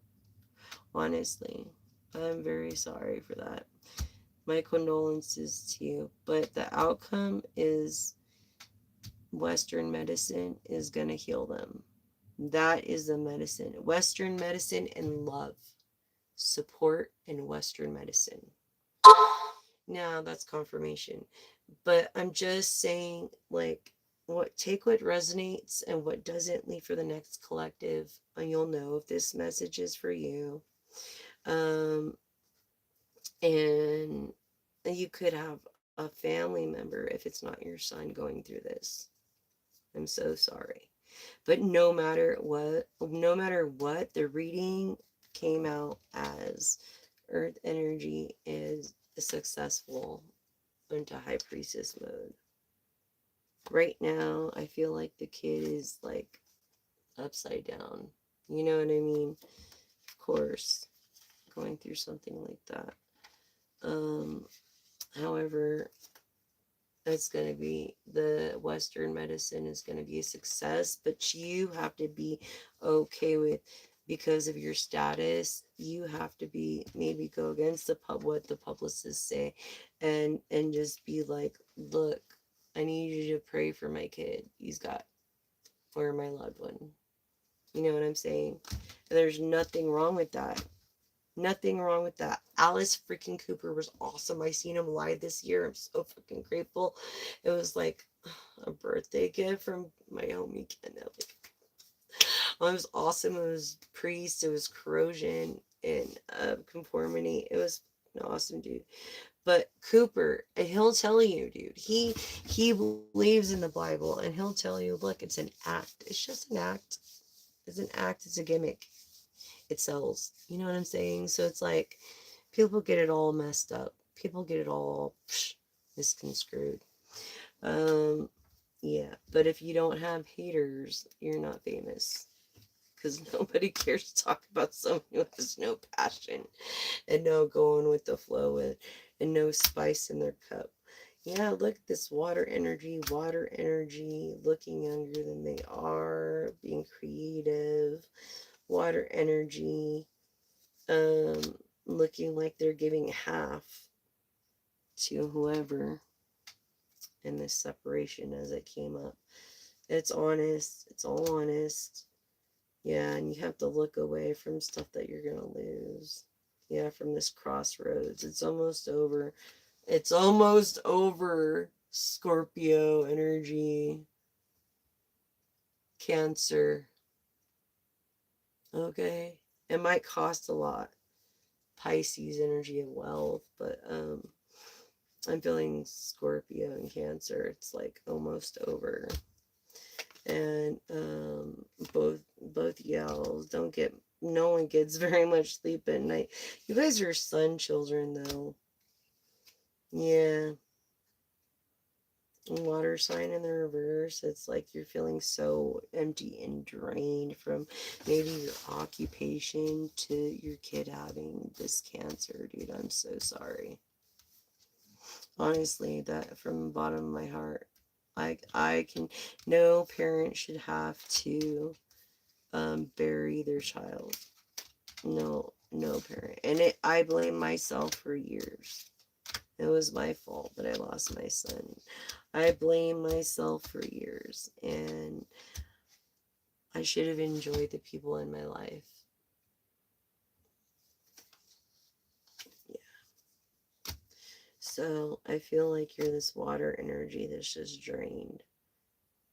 Honestly, I'm very sorry for that. My condolences to you. But the outcome is Western medicine is going to heal them. That is the medicine. Western medicine and love. Support in Western medicine. Now that's confirmation. But I'm just saying, like, take what resonates and what doesn't, leave for the next collective, and you'll know if this message is for you. Um, and you could have a family member, if it's not your son, going through this. I'm so sorry. But no matter what, the reading came out as Earth energy is successful into High Priestess mode. Right now, I feel like the kid is like upside down. You know what I mean? Of course, going through something like that. However, it's going to be, the Western medicine is going to be a success, but you have to be okay with, because of your status, you have to be, maybe go against what the publicists say, and just be like, look, I need you to pray for my kid. He's got, or my loved one. You know what I'm saying? And there's nothing wrong with that. Nothing wrong with that. Alice freaking Cooper was awesome. I seen him live this year. I'm so freaking grateful. It was like a birthday gift from my homie Ken. It was awesome. It was Priest. It was Corrosion and Conformity. It was an awesome dude. But Cooper, and he'll tell you, dude, he believes in the Bible, and he'll tell you, look, it's an act. It's just an act. It's an act. It's a gimmick. It sells. You know what I'm saying? So it's like people get it all messed up. People get it all misconstrued. Um, yeah. But if you don't have haters, you're not famous. Because nobody cares to talk about someone who has no passion and no going with the flow with, and no spice in their cup. Yeah, look at this water energy, looking younger than they are, being creative, water energy, um, looking like they're giving half to whoever in this separation as it came up. It's honest, it's all honest. Yeah, and you have to look away from stuff that you're gonna lose. Yeah, from this crossroads. It's almost over. It's almost over. Scorpio energy, Cancer. Okay. It might cost a lot. Pisces energy of wealth, but I'm feeling Scorpio and Cancer. It's like almost over. And both yells. Don't get No one gets very much sleep at night. You guys are sun children though. Yeah. Water sign in the reverse. It's like you're feeling so empty and drained from maybe your occupation to your kid having this cancer, dude. I'm so sorry. Honestly, that from the bottom of my heart. I can, no parent should have to bury their child. No parent. And I blame myself for years. It was my fault that I lost my son. I blame myself for years, and I should have enjoyed the people in my life. Yeah. So I feel like you're this water energy that's just drained.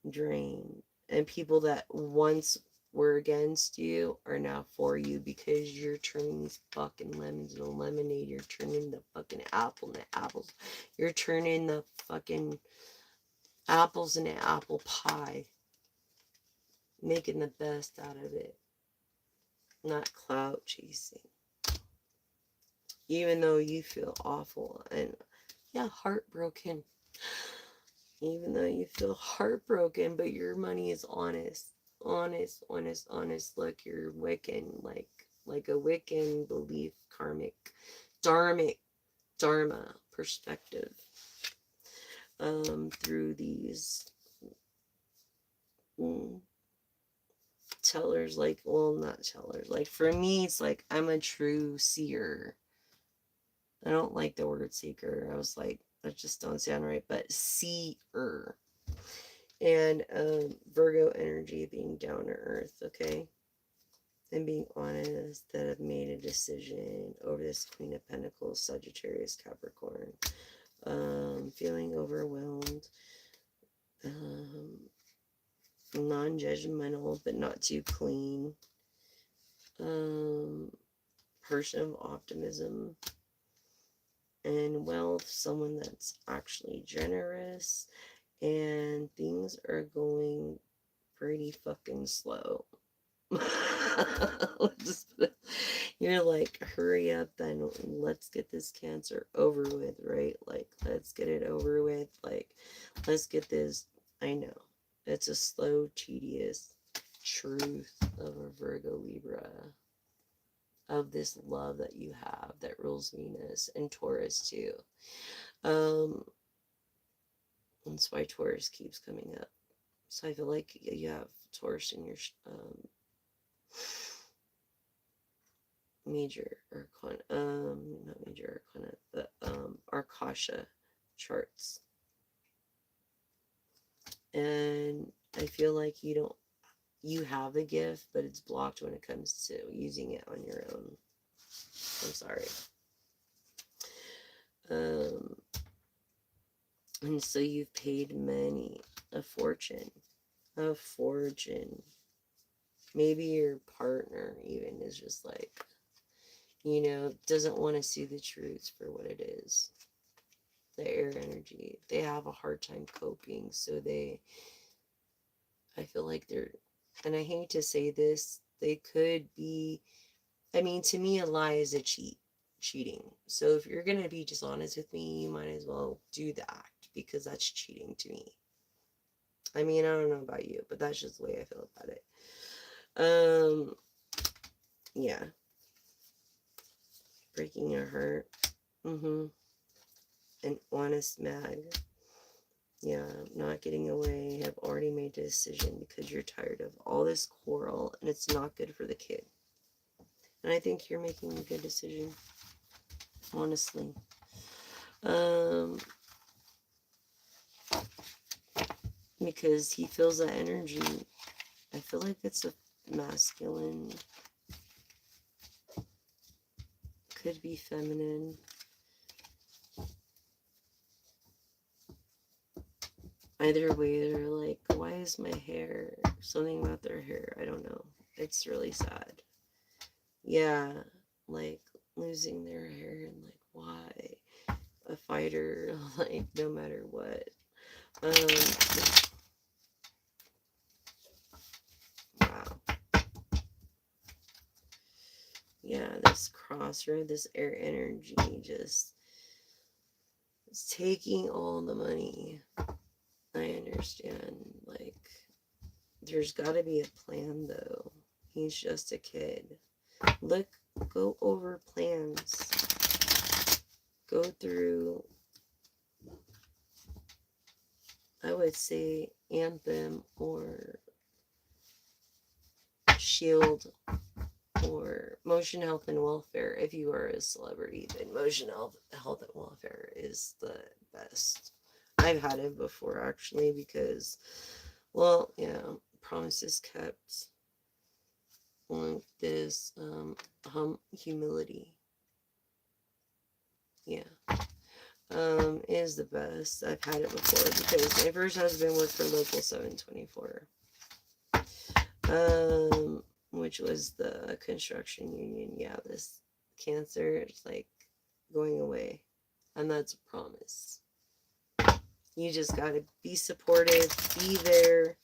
And people that once were against you are now for you because you're turning these fucking lemons into lemonade. You're turning the fucking apple into apples. You're turning the fucking apples into apple pie. Making the best out of it. Not clout chasing. Even though you feel awful and, yeah, heartbroken. Even though you feel heartbroken, but your money is honest. Honest. Look, you're Wiccan, like a Wiccan belief, karmic, dharma perspective. Through these tellers, like, well, not tellers. Like, for me, it's like I'm a true seer. I don't like the word seeker. I was like, that just don't sound right, but seer. And Virgo energy, being down to earth, okay? And being honest, that I've made a decision over this Queen of Pentacles, Sagittarius, Capricorn. Feeling overwhelmed. Non-judgmental, but not too clean. Person of optimism and wealth, someone that's actually generous, and things are going pretty fucking slow. You're like, hurry up, then let's get this cancer over with, right? Like, let's get it over with. Like, let's get this. I know it's a slow, tedious truth of a Virgo Libra, of this love that you have that rules Venus and Taurus too. That's why Taurus keeps coming up. So I feel like you have Taurus in your major arcana, not major arcana, but Arcasha charts. And I feel like you have a gift, but it's blocked when it comes to using it on your own. I'm sorry. And so you've paid many a fortune. Maybe your partner even is just like, doesn't want to see the truth for what it is. the air energy. They have a hard time coping. So I feel like they're, and I hate to say this, they could be, I mean, to me, a lie is a cheating. So if you're going to be dishonest with me, you might as well do the act because that's cheating to me. I mean, I don't know about you, but that's just the way I feel about it. Yeah. Breaking your heart. An honest mag. Yeah, not getting away. Have already made a decision because you're tired of all this quarrel and it's not good for the kid. And I think you're making a good decision. Honestly. Because he feels that energy. I feel like it's a masculine. Could be feminine. Either way, they're like, why is my hair? Something about their hair. I don't know. It's really sad. Yeah, like losing their hair and like, why? A fighter, like, no matter what. Wow. Yeah, this crossroad, this air energy just is taking all the money. I understand. Like, there's got to be a plan, though. He's just a kid. Go over plans. Go through, I would say, Anthem or Shield or Motion Health and Welfare. If you are a celebrity, then Motion Health and Welfare is the best. I've had it before, actually, because, well, yeah, promises kept. Like this humility. Yeah. Is the best. I've had it before because my first husband worked for Local 724. Which was the construction union. Yeah, this cancer is like going away. And that's a promise. You just gotta be supportive, be there,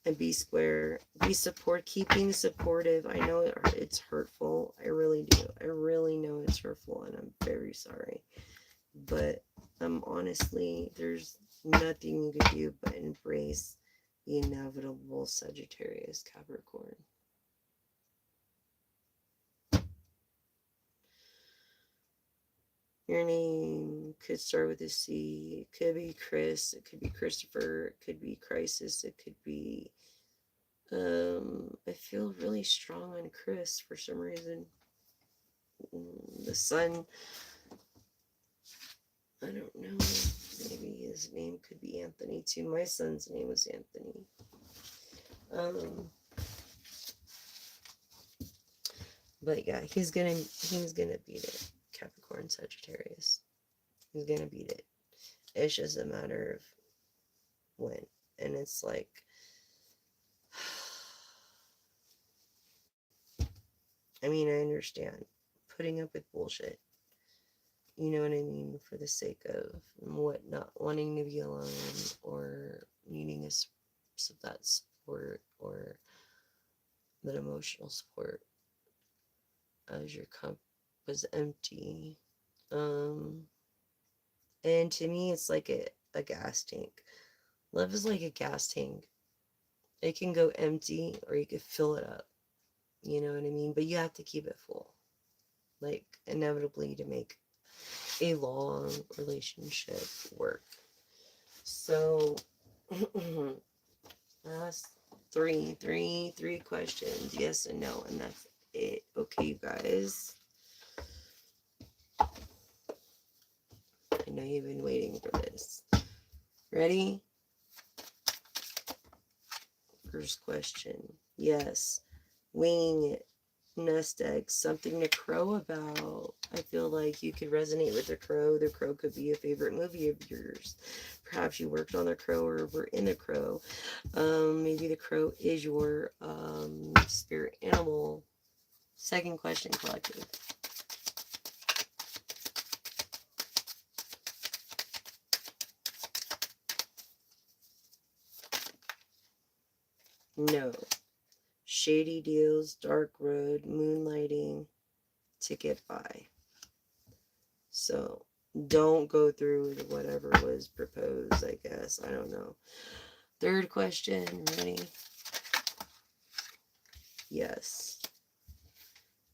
and be square. Keeping supportive. I know it's hurtful. I really do. I really know it's hurtful, and I'm very sorry. But honestly, there's nothing you can do but embrace the inevitable Sagittarius Capricorn. Your name could start with a C. It could be Chris. It could be Christopher. It could be Crisis. It could be... I feel really strong on Chris for some reason. The sun... I don't know. Maybe his name could be Anthony too. My son's name was Anthony. But yeah, he's gonna beat it. Capricorn Sagittarius. He's gonna beat it. It's just a matter of when. And it's like, I mean, I understand putting up with bullshit. You know what I mean? For the sake of what, not wanting to be alone or needing that support or that emotional support as your cup was empty. And to me, it's like a gas tank. Love is like a gas tank. It can go empty or you can fill it up. You know what I mean? But you have to keep it full. Like, inevitably, to make a long relationship work. So, last three questions. Yes and no. And that's it. Okay, you guys. I know you've been waiting for this. Ready? First question. Yes. Winging it. Nest egg. Something to crow about. I feel like you could resonate with the crow. The crow could be a favorite movie of yours. Perhaps you worked on the crow or were in the crow. Maybe the crow is your spirit animal. Second question, collective. No. Shady deals, dark road, moonlighting to get by. So don't go through with whatever was proposed, I guess. I don't know. Third question, ready? Yes.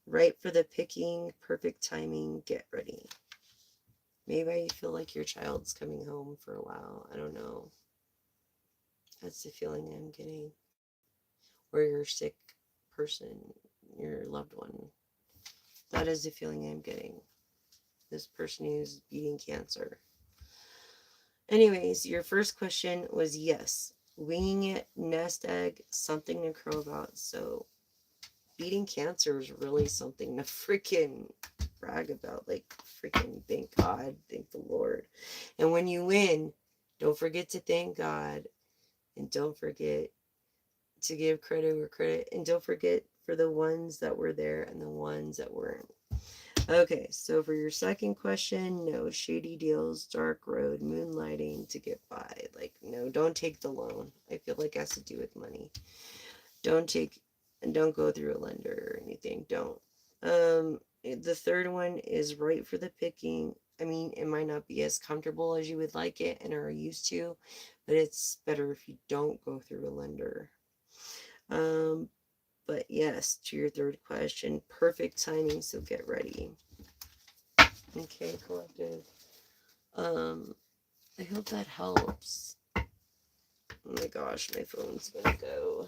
Right for the picking, perfect timing, get ready. Maybe you feel like your child's coming home for a while. I don't know. That's the feeling I'm getting. Or your sick person, your loved one. That is the feeling I'm getting. This person who's beating cancer. Anyways, your first question was yes. Winging it, nest egg, something to crow about. So beating cancer is really something to freaking brag about. Like, freaking thank God, thank the Lord. And when you win, don't forget to thank God. And don't forget to give credit where credit. And don't forget for the ones that were there and the ones that weren't. Okay, so for your second question, no shady deals, dark road, moonlighting to get by. Like, no, don't take the loan. I feel like it has to do with money. Don't take and don't go through a lender or anything. Don't. The third one is right for the picking. I mean, it might not be as comfortable as you would like it and are used to, but it's better if you don't go through a lender. Um, but yes, to your third question, perfect timing, so get ready. Okay, collective. I hope that helps. Oh my gosh, my phone's gonna go.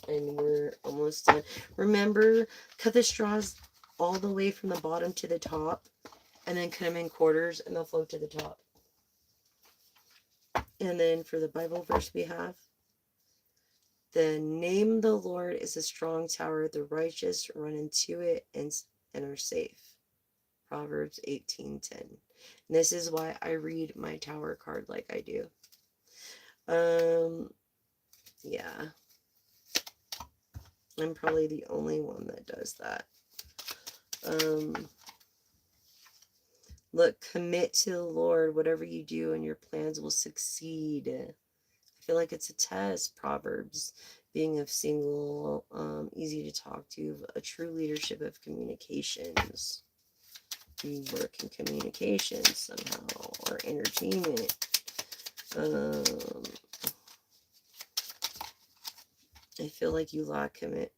And we're almost done. Remember, cut the straws all the way from the bottom to the top, and then cut them in quarters, and they'll float to the top. And then for the Bible verse we have, the name of the Lord is a strong tower. The righteous run into it and are safe. Proverbs 18:10. And this is why I read my tower card like I do. Yeah. I'm probably the only one that does that. Look, commit to the Lord. Whatever you do and your plans will succeed. I feel like it's a test. Proverbs, being of single, easy to talk to, a true leadership of communications. You work in communications somehow, or entertainment. I feel like you lack commit,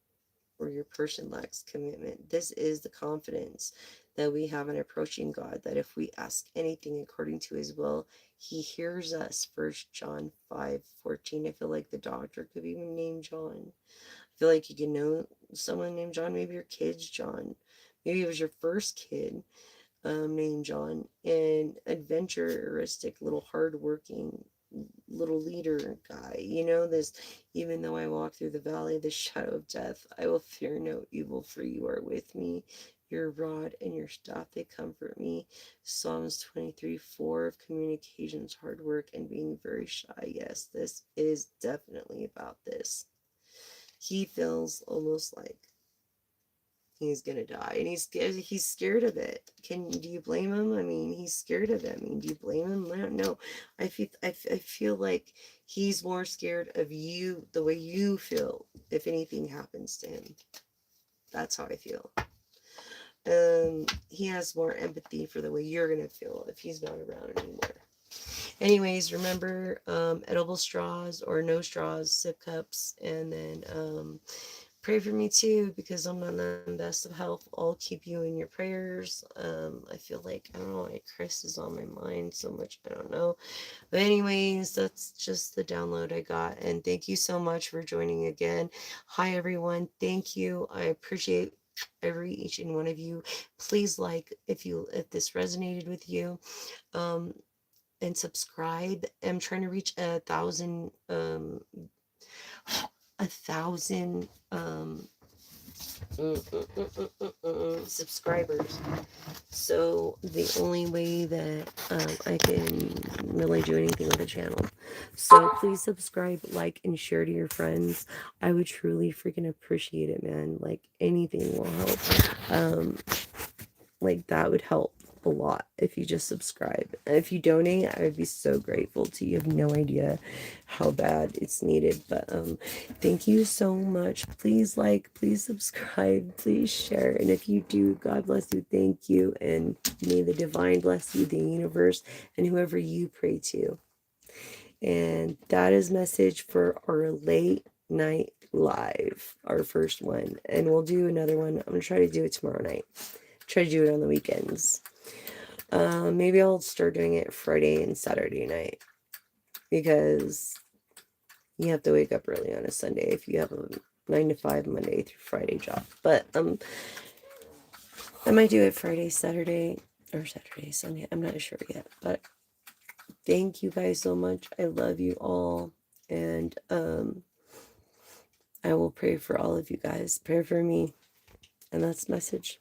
or your person lacks commitment. This is the confidence that we have in approaching God, that if we ask anything according to his will, he hears us. 1 John 5:14. I feel like the doctor could be named John. I feel like you can know someone named John. Maybe your kid's John. Maybe it was your first kid named John. And adventuristic, little hardworking little leader guy. You know, this, even though I walk through the valley of the shadow of death, I will fear no evil, for you are with me. Your rod and your staff, they comfort me. Psalms 23:4 of communications, hard work, and being very shy. Yes, this is definitely about this. He feels almost like he's gonna die, and he's scared of it. Do you blame him? I mean, he's scared of it. I mean, do you blame him? No. I feel like he's more scared of you, the way you feel, if anything happens to him. That's how I feel. He has more empathy for the way you're gonna feel if he's not around anymore. Anyways, remember, edible straws or no straws, sip cups, and then pray for me too, because I'm not in the best of health. I'll keep you in your prayers. I feel like, I don't know why Chris is on my mind so much. I don't know. But anyways, that's just the download I got. And thank you so much for joining again. Hi, everyone. Thank you. I appreciate each and one of you. Please like if this resonated with you. And subscribe. I'm trying to reach 1,000 subscribers. So the only way that I can really do anything with the channel. So please subscribe, like, and share to your friends. I would truly freaking appreciate it, man. Like, anything will help. Like, that would help a lot if you just subscribe. And if you donate, I would be so grateful to you. You have no idea how bad it's needed. But thank you so much. Please like, please subscribe, please share. And if you do, God bless you. Thank you. And may the divine bless you, the universe, and whoever you pray to. And that is message for our late night live, our first one. And we'll do another one. I'm going to try to do it tomorrow night. Try to do it on the weekends. Maybe I'll start doing it Friday and Saturday night, because you have to wake up early on a Sunday if you have a 9 to 5 Monday through Friday job. But I might do it Friday, Saturday, or Saturday, Sunday. I'm not sure yet. But thank you guys so much. I love you all. And I will pray for all of you guys. Pray for me. And that's the message.